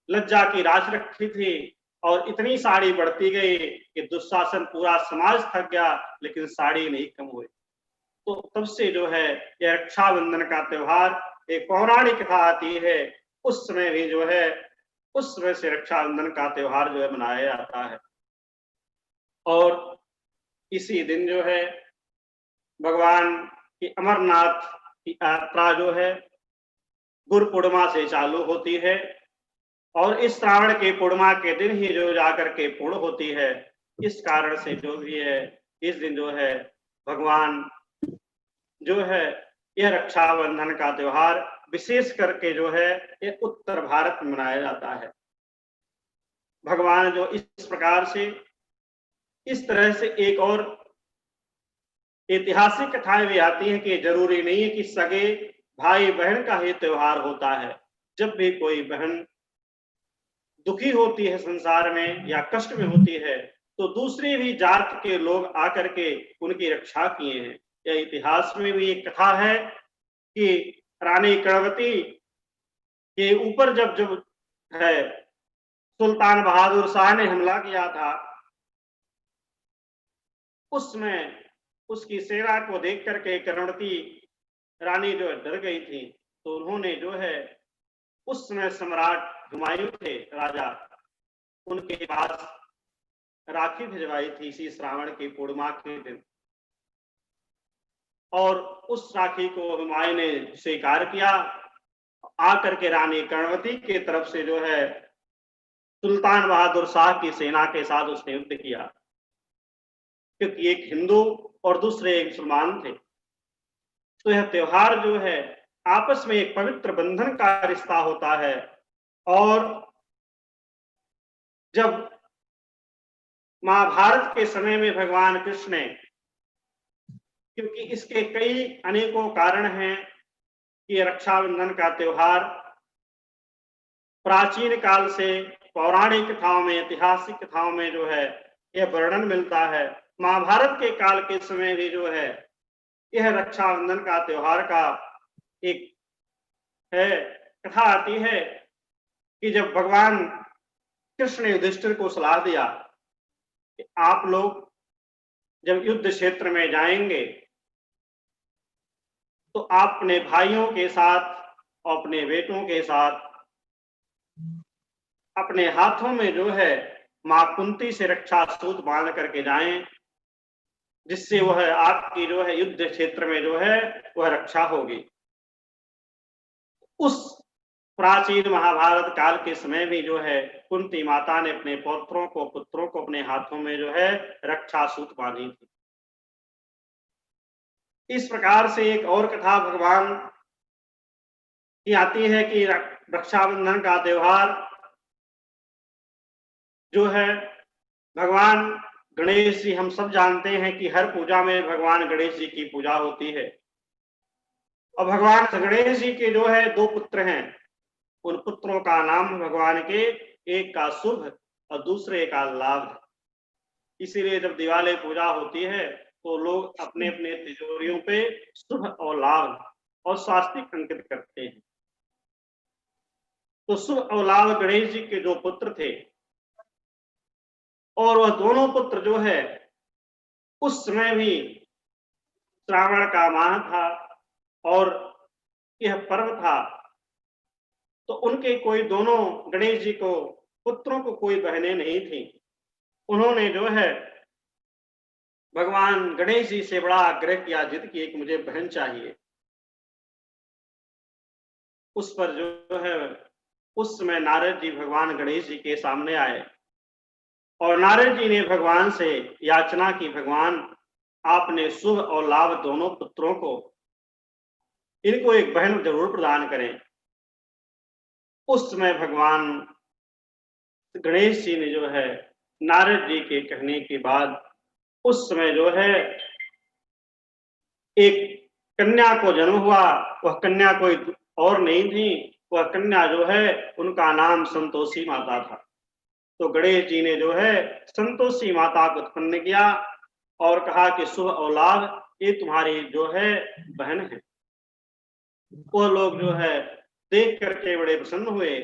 लज्जा की राश रखी थी और इतनी साड़ी बढ़ती गई कि दुशासन पूरा समाज थक गया लेकिन साड़ी नहीं कम हुई। तो तब से जो है यह रक्षाबंधन का त्योहार एक पौराणिक कथा आती है, उस समय भी जो है उस समय से रक्षाबंधन का त्योहार जो है मनाया जाता है। और इसी दिन जो है भगवान कि अमरनाथ की यात्रा जो है गुरु पूर्णिमा से चालू होती है और इस श्रावण के पूर्णिमा के दिन ही जो जाकर के पूर्ण होती है। इस कारण से जो भी है इस दिन जो है भगवान जो है यह रक्षाबंधन का त्योहार विशेष करके जो है ये उत्तर भारत में मनाया जाता है। भगवान जो इस प्रकार से इस तरह से एक और ऐतिहासिक कथाएं भी आती हैं कि जरूरी नहीं है कि सगे भाई बहन का ही त्योहार होता है। जब भी कोई बहन दुखी होती है संसार में या कष्ट में होती है तो दूसरी भी जात के लोग आकर के उनकी रक्षा किए हैं। यह इतिहास में भी एक कथा है कि रानी कर्णवती के ऊपर जब है सुल्तान बहादुर शाह ने हमला किया था, उसमें उसकी सेना को देख करके कर्णवती रानी जो डर गई थी, तो उन्होंने जो है उस समय सम्राट हुमायूं थे राजा, उनके पास राखी भिजवाई थी इसी श्रावण की पूर्णिमा के दिन, और उस राखी को हुमायूं ने स्वीकार किया। आकर के रानी कर्णवती के तरफ से जो है सुल्तान बहादुर शाह की सेना के साथ उसने युद्ध किया, क्योंकि एक हिंदू और दूसरे एक मुसलमान थे। तो यह त्योहार जो है आपस में एक पवित्र बंधन का रिश्ता होता है। और जब महाभारत के समय में भगवान कृष्ण ने, क्योंकि इसके कई अनेकों कारण हैं कि रक्षाबंधन का त्योहार प्राचीन काल से पौराणिक कथाओं में, ऐतिहासिक कथाओं में जो है यह वर्णन मिलता है। महाभारत के काल के समय भी जो है यह रक्षाबंधन का त्योहार का एक है कथा आती है कि जब भगवान कृष्ण ने युधिष्ठिर को सलाह दिया कि आप लोग जब युद्ध क्षेत्र में जाएंगे तो आप अपने भाइयों के साथ और अपने बेटों के साथ अपने हाथों में जो है मां कुंती से रक्षा सूत्र बांध करके जाएं, जिससे वह आपकी जो है युद्ध क्षेत्र में जो है वह रक्षा होगी। उस प्राचीन महाभारत काल के समय भी जो है कुंती माता ने अपने पुत्रों को अपने हाथों में जो है रक्षा सूत्र बांधी थी। इस प्रकार से एक और कथा भगवान की आती है कि रक्षाबंधन का त्योहार जो है भगवान गणेश जी, हम सब जानते हैं कि हर पूजा में भगवान गणेश जी की पूजा होती है। और भगवान गणेश जी के जो है दो पुत्र हैं, उन पुत्रों का नाम भगवान के एक का शुभ और दूसरे का लाभ। इसीलिए जब दिवाली पूजा होती है तो लोग अपने अपने तिजोरियों पे शुभ और लाभ और स्वास्तिक अंकित करते हैं। तो शुभ और लाभ गणेश जी के जो पुत्र थे, और वह दोनों पुत्र जो है उस समय भी श्रावण का माह था और यह पर्व था, तो उनके कोई दोनों गणेश जी को पुत्रों को कोई बहनें नहीं थी। उन्होंने जो है भगवान गणेश जी से बड़ा आग्रह किया, जिद की कि मुझे बहन चाहिए। उस पर जो है उस समय नारद जी भगवान गणेश जी के सामने आए और नारद जी ने भगवान से याचना की, भगवान आपने शुभ और लाभ दोनों पुत्रों को, इनको एक बहन जरूर प्रदान करें। उस समय भगवान गणेश जी ने जो है नारद जी के कहने के बाद उस समय जो है एक कन्या को जन्म हुआ। वह कन्या कोई और नहीं थी, वह कन्या जो है उनका नाम संतोषी माता था। तो गणेश जी ने जो है संतोषी माता को उत्पन्न किया और कहा कि शुभ और लाभ ये तुम्हारी जो है बहन है। वो लोग जो है देख करके बड़े प्रसन्न हुए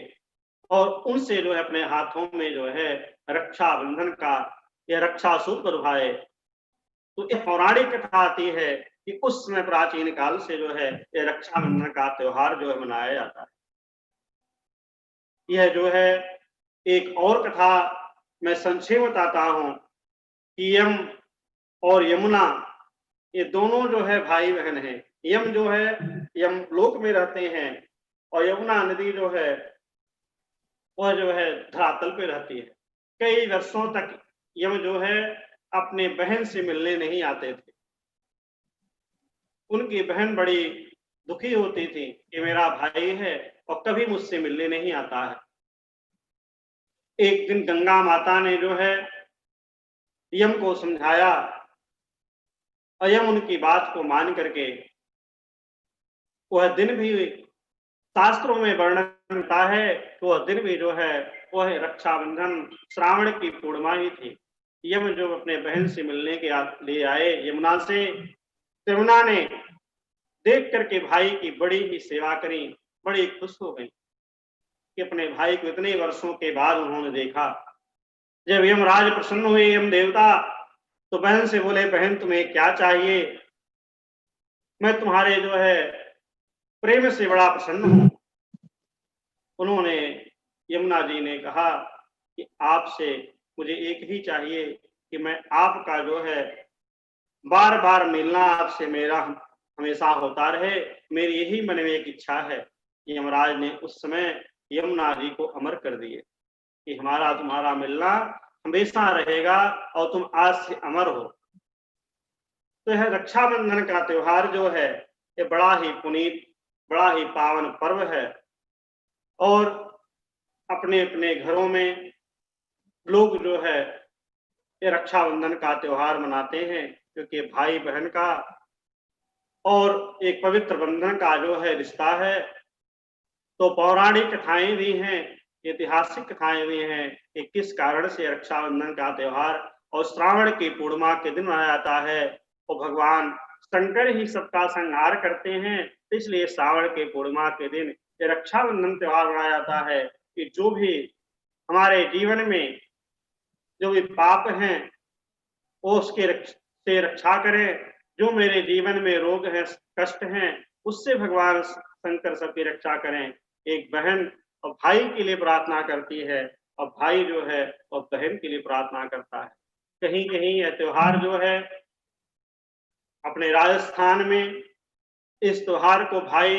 और उनसे जो है अपने हाथों में जो है रक्षाबंधन का यह रक्षा सूत्र बंधवाए। तो यह पौराणिक कथा आती है कि उस समय प्राचीन काल से जो है यह रक्षाबंधन का त्योहार जो है मनाया जाता है। यह जो है एक और कथा मैं संक्षेप बताता हूं कि यम और यमुना ये दोनों जो है भाई बहन हैं। यम जो है यम लोक में रहते हैं और यमुना नदी जो है वह जो है धरातल पे रहती है। कई वर्षों तक यम जो है अपने बहन से मिलने नहीं आते थे। उनकी बहन बड़ी दुखी होती थी कि मेरा भाई है और कभी मुझसे मिलने नहीं आता है। एक दिन गंगा माता ने जो है यम को समझाया और यम उनकी बात को मान करके वह दिन भी शास्त्रों में वर्णन मिलता है कि वह दिन भी जो है वह रक्षाबंधन श्रावण की पूर्णिमा ही थी। यम जो अपने बहन से मिलने के लिए आए यमुना से, यमुना ने देख करके भाई की बड़ी ही सेवा करी, बड़ी खुश हो गई कि अपने भाई को इतने वर्षों के बाद उन्होंने देखा। जब यमराज प्रसन्न हुए यम देवता तो बहन से बोले, बहन तुम्हें क्या चाहिए? मैं तुम्हारे जो है प्रेम से बड़ा प्रसन्न हूं। उन्होंने यमुना जी ने कहा कि आपसे मुझे एक ही चाहिए कि मैं आपका जो है बार बार मिलना आपसे मेरा हमेशा होता रहे, मेरी यही मन में एक इच्छा है। यमराज ने उस समय यमुना जी को अमर कर दिए कि हमारा तुम्हारा मिलना हमेशा रहेगा और तुम आज से अमर हो। तो यह रक्षाबंधन का त्योहार जो है ये बड़ा ही पुनीत, बड़ा ही पावन पर्व है और अपने अपने घरों में लोग जो है ये रक्षाबंधन का त्योहार मनाते हैं, क्योंकि भाई बहन का और एक पवित्र बंधन का जो है रिश्ता है। तो पौराणिक कथाएं भी हैं, ऐतिहासिक कथाएं भी हैं कि किस कारण से रक्षाबंधन का त्योहार और श्रावण की पूर्णिमा के दिन मनाया जाता है। और भगवान शंकर ही सबका संहार करते हैं, इसलिए श्रावण के पूर्णिमा के दिन ये रक्षाबंधन त्योहार मनाया जाता है कि जो भी हमारे जीवन में जो भी पाप हैं वो उसके से रक्षा करें। जो मेरे जीवन में रोग है, कष्ट हैं, उससे भगवान शंकर सबकी रक्षा करें। एक बहन और भाई के लिए प्रार्थना करती है और भाई जो है और बहन के लिए प्रार्थना करता है। कहीं कहीं यह त्योहार जो है अपने राजस्थान में इस त्योहार को भाई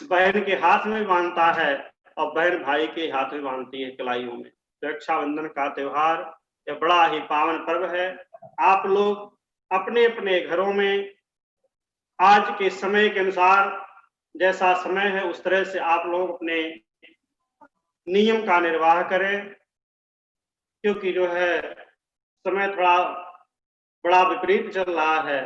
बहन के हाथ में बांधता है और बहन भाई के हाथ में बांधती है कलाइयों में। रक्षाबंधन का त्योहार यह बड़ा ही पावन पर्व है। आप लोग अपने अपने घरों में आज के समय के अनुसार जैसा समय है उस तरह से आप लोग अपने नियम का निर्वाह करें, क्योंकि जो है समय थोड़ा बड़ा विपरीत चल रहा है।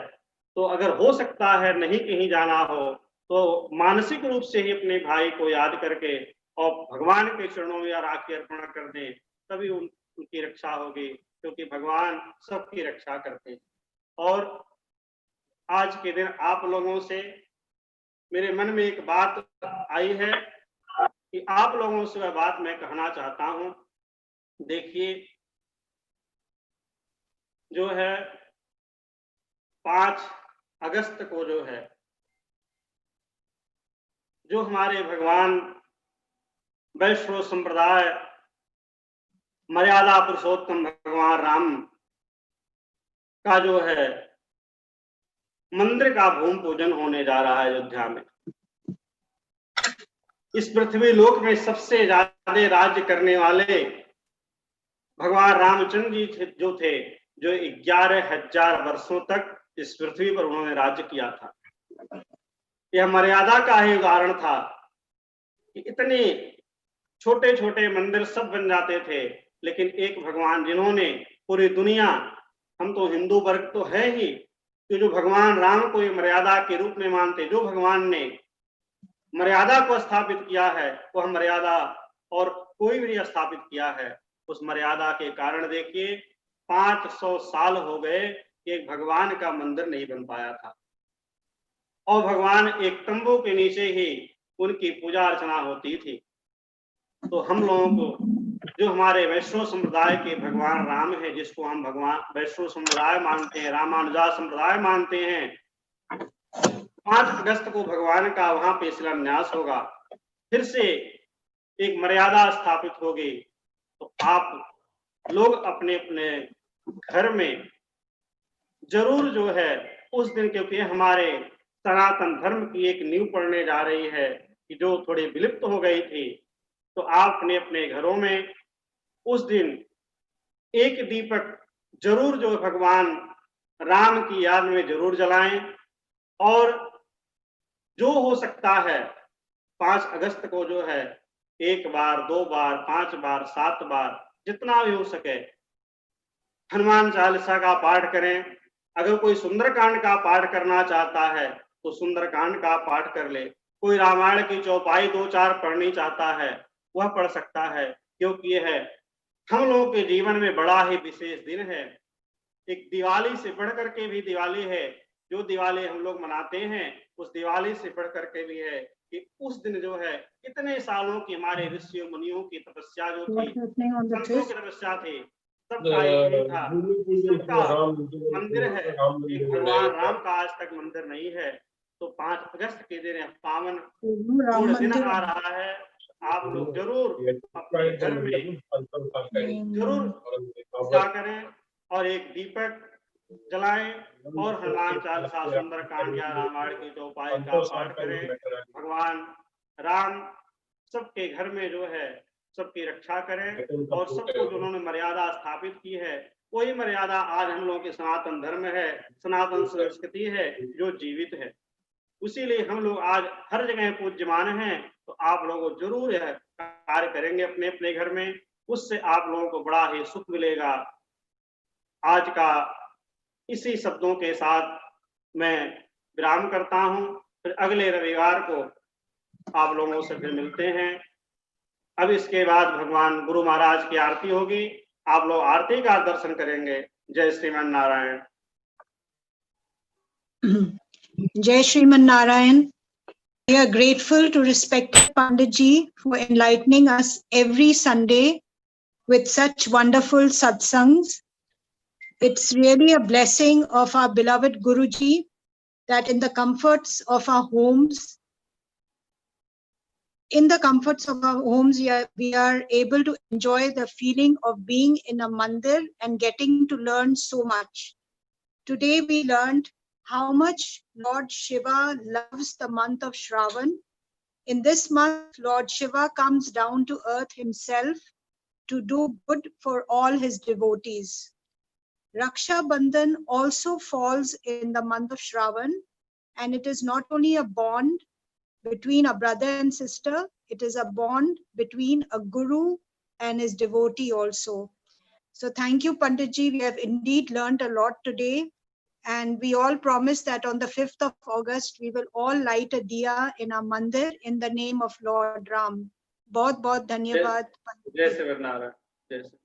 तो अगर हो सकता है नहीं कहीं जाना हो तो मानसिक रूप से ही अपने भाई को याद करके और भगवान के चरणों में राखी अर्पण कर दें, तभी उनकी रक्षा होगी, क्योंकि भगवान सबकी रक्षा करते हैं। और आज के दिन आप लोगों से मेरे मन में एक बात आई है कि आप लोगों से वह बात मैं कहना चाहता हूं। देखिए जो है 5 अगस्त को जो है जो हमारे भगवान वैष्णव संप्रदाय मर्यादा पुरुषोत्तम भगवान राम का जो है मंदिर का भूमि पूजन होने जा रहा है अयोध्या में। इस पृथ्वी लोक में सबसे ज्यादा राज्य करने वाले भगवान रामचंद्र जी जो थे, जो 11,000 वर्षों तक इस पृथ्वी पर उन्होंने राज्य किया था। यह मर्यादा का ही उदाहरण था कि इतने छोटे छोटे मंदिर सब बन जाते थे, लेकिन एक भगवान जिन्होंने पूरी दुनिया, हम तो हिंदू वर्ग तो है ही, कि जो भगवान राम को ये मर्यादा के रूप में मानते, जो भगवान ने मर्यादा को स्थापित किया है वह मर्यादा और कोई भी नहीं स्थापित किया है। उस मर्यादा के कारण देखिए 500 साल हो गए एक भगवान का मंदिर नहीं बन पाया था और भगवान एक तंबू के नीचे ही उनकी पूजा अर्चना होती थी। तो हम लोगों को जो हमारे वैष्णव संप्रदाय के भगवान राम है, जिसको हम भगवान वैष्णव संप्रदाय मानते हैं, रामानुजा संप्रदाय मानते हैं, 5 अगस्त को भगवान का वहां पे शिलान्यास होगा, फिर से एक मर्यादा स्थापित होगी। तो आप लोग अपने अपने घर में जरूर जो है उस दिन, क्योंकि हमारे सनातन धर्म की एक नींव पड़ने जा रही है कि जो थोड़ी विलुप्त हो गई थी। तो आप अपने अपने घरों में उस दिन एक दीपक जरूर जो भगवान राम की याद में जरूर जलाएं, और जो हो सकता है 5 अगस्त को जो है 1 बार, 2 बार, 5 बार, 7 बार, जितना भी हो सके हनुमान चालीसा का पाठ करें। अगर कोई सुंदरकांड का पाठ करना चाहता है तो सुंदरकांड का पाठ कर ले। कोई रामायण की चौपाई 2-4 पढ़नी चाहता है वह पढ़ सकता है, क्योंकि यह हम लोगों के जीवन में बड़ा ही विशेष दिन है। एक दिवाली से बढ़ करके भी दिवाली है, जो दिवाली हम लोग मनाते हैं उस दिवाली से बढ़ करके भी है कि उस दिन जो है इतने सालों की हमारे ऋषियों मुनियों की तपस्या जो थी, What's happening on the संतों की 5th? तपस्या थी, सबका एक ही था, सबका मंदिर है। एक भगवान राम का आज तक मंदिर नहीं है। तो 5 अगस्त के दिन पावन There's no Ram पूर्ण दिन Mandir. आ रहा है। आप लोग जरूर अपने घर में जरूर पूजा करें और एक दीपक जलाएं और हनुमान चालीसा, सुंदरकांड या रामायण की चौपाई का पाठ करें। भगवान राम सबके घर में जो है सबकी रक्षा करें और सबको जो उन्होंने मर्यादा स्थापित की है वही मर्यादा आज हम लोगों की सनातन धर्म है, सनातन संस्कृति है जो जीवित है। इसीलिए हम लोग आज हर जगह पूज्यमान हैं। तो आप लोग जरूर यह कार्य करेंगे अपने अपने घर में, उससे आप लोगों को बड़ा ही सुख मिलेगा। आज का इसी शब्दों के साथ मैं विराम करता हूं। फिर अगले रविवार को आप लोगों से फिर मिलते हैं। अब इसके बाद भगवान गुरु महाराज की आरती होगी, आप लोग आरती का दर्शन करेंगे। जय श्रीमान Narayan. Jai Shriman Narayan. We are grateful to respected Pandit Ji for enlightening us every Sunday with such wonderful satsangs. It's really a blessing of our beloved Guruji that in the comforts of our homes, we are able to enjoy the feeling of being in a mandir and getting to learn so much. Today we learned how much Lord Shiva loves the month of Shravan. In this month, Lord Shiva comes down to earth himself to do good for all his devotees. Raksha Bandhan also falls in the month of Shravan, and it is not only a bond between a brother and sister, it is a bond between a guru and his devotee also. So thank you, Pandit Ji. We have indeed learned a lot today. And we all promise that on the 5th of August, we will all light a diya in our mandir in the name of Lord Ram. बहुत बहुत धन्यवाद। जय श्री नारायण। जय श्री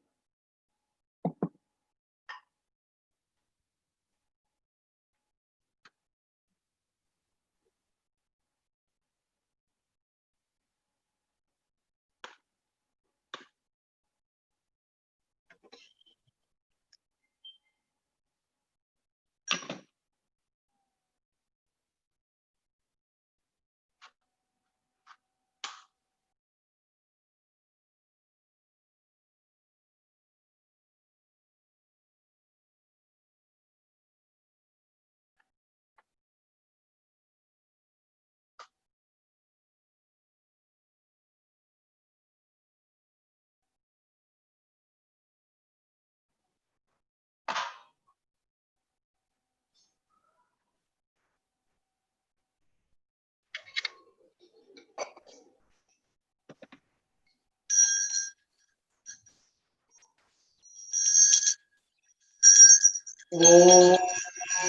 ओम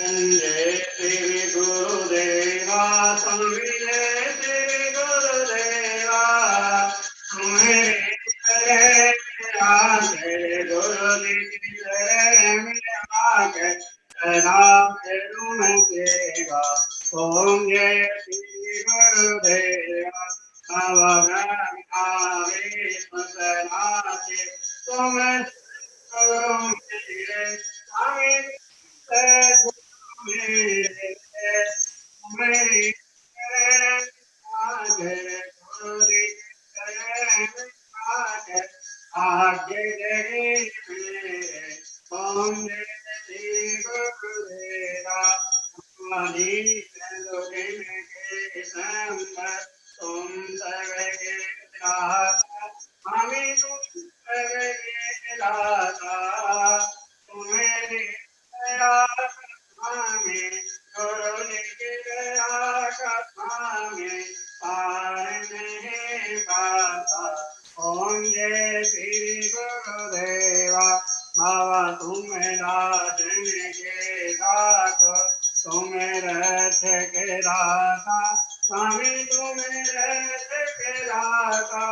जय श्री गुरुदेवा जय श्री गुरुदेवा तुम्हारे गुरु सेवा। ओम जय श्री गुरुदेवा तुम जिनके संग तुम सबके दाता, हमें तुम सबके दाता, तुम्हारी दया हमें गुरु की दया में पार नहीं पाता। ओम जय श्री गुरुदेवा, बाबा तुम राजन के दात, तुम रथ के दाता, स्वामी तुम रथ के दाता,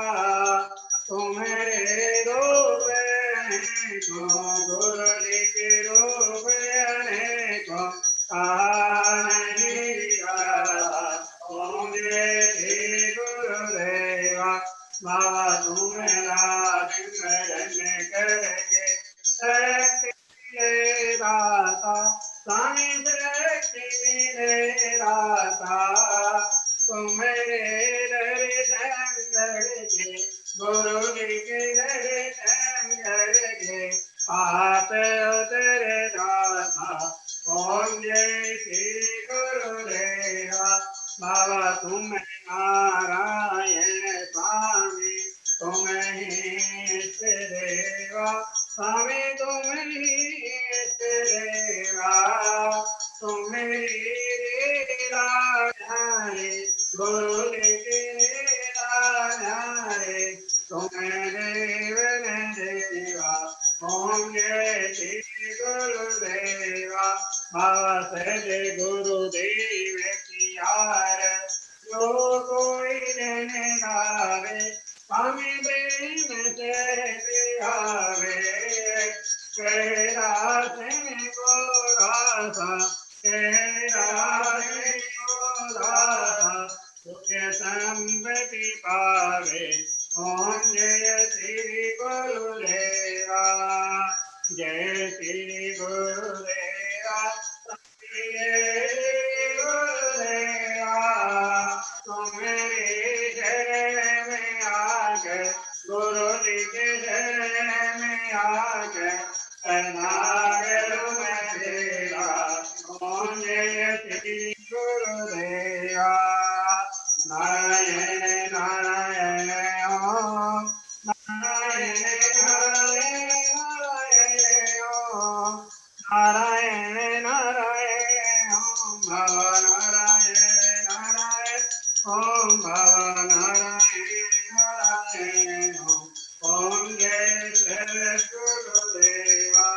तुम्हारे रूप अनेको, गुरु जी के रूप अनेको, नहीं आता। ओम जय श्री गुरुदेवा, बाबा तुम राजन करके शक्ति दाता, स्वामी शक्ति दाता, तुम्हारे दर्शन करके गुरु जी के दर्शन करके आप उतर दाता। ओम जय श्री गुरुदेवा, बाबा तुम नारायण स्वामी, तुम ही इष्ट देवा, स्वामी तुम ही इष्ट देवा, तुम्हारी लीला न्यारे, गुरु की लीला न्यारे, तुम देव ने देवा। ओम जय श्री गुरुदेवा, बाबा सजे गुरुदेव की यार, जो कोई जन गावे, स्वामी प्रेम से आवे, कैलाश में को रासा, कैलाश में को रासा, सुख संपत्ति पावे। ओम जय श्री गुरुदेवा, जय श्री गुरुदेवा, जय गुरुदेवा, तुम्हारे शरण में आकर, गुरु जी के शरण में आकर, शरणागत मैं तेरा। ओम जय श्री गुरुदेवा, नारायण नारायण ओम, नारायण नारायण नारायण ओम, नारायण नारायण ओम, भव नारायण नारायण ओम, भव नारायण नारायण ओम। ओम जय श्री गुरुदेवा,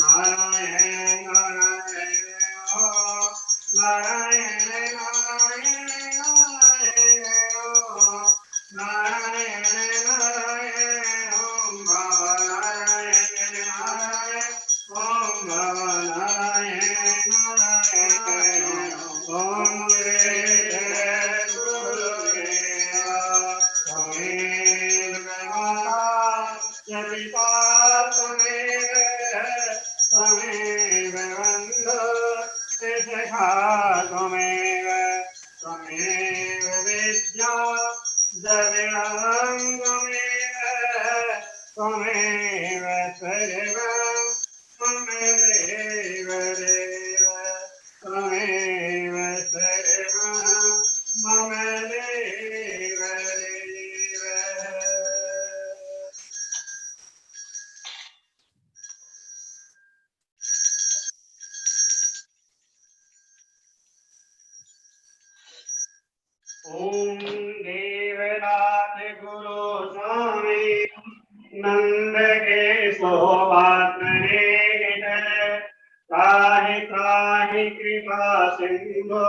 नारायण नारायण ओम, नारायण नारायण नारायण ओम, नारायण नारायण ओम, भव नारायण नारायण ओम, भव नारायण नारायण ओम। जय गुरुदेवा, त्वमेव माता च पिता त्वमेव, त्वमेव बन्धु च सखा त्वमेव, त्वमेव विद्या द्रविणं त्वमेव, त्वमेव सर्वं त्वमेव देव, त्वमेव सर्वं मम देव देव। ओम देवनाथ गुरु स्वामी, नंद के सौभाग्य त्राहि त्राहि कृपा सिंधु,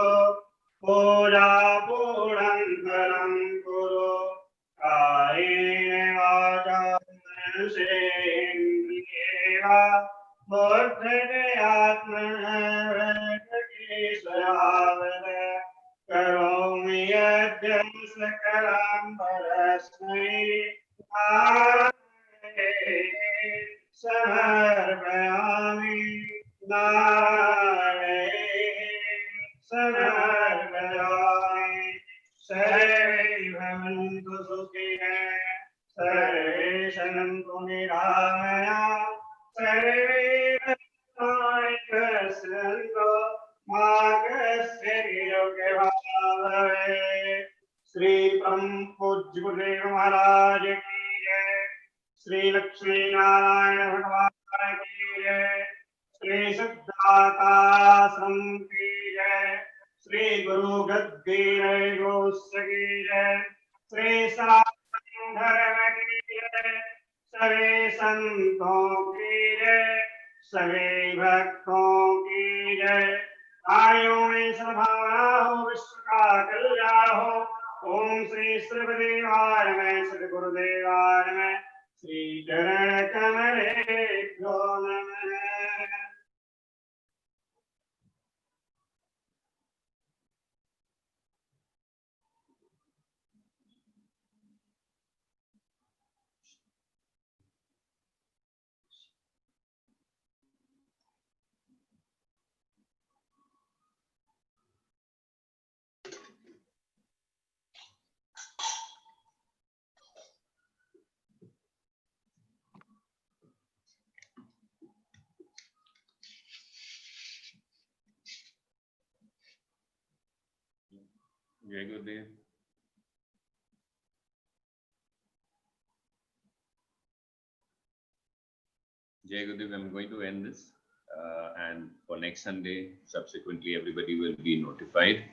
पूजा पूर्णंतरं कुरु, कायेन वाचा मनसेन्द्रियेण बुद्धिर्यात्मनः करोमि यद्य सकलं परस्मै नारायणे समर्पयामि, नारायणे समर्पयामि। सर्वे भवन्तु सुखिनः, सर्वे सन्तु निरामयाः, सर्वे भद्राणि पश्यन्तु मा कश्चित् गुरुदेव महाराज की जय। श्री लक्ष्मी नारायण भगवान की जय। श्री सिद्धार्थाश्रम की जय। श्री गुरु गद्दीराय गोस्य की जय। श्री सनातन धर्म की जय। सभी संतों की जय। सभी भक्तों की जय। आयुं में सद्भावना हो, विश्व का कल्याण हो। ओम श्री श्रीदेवाय नमः, श्री गुरुदेवाय नमः, श्री चरण कमलेभ्यो नमः। Jai Gurudev. Jai Gurudev, I'm going to end this. And for next Sunday, subsequently, everybody will be notified.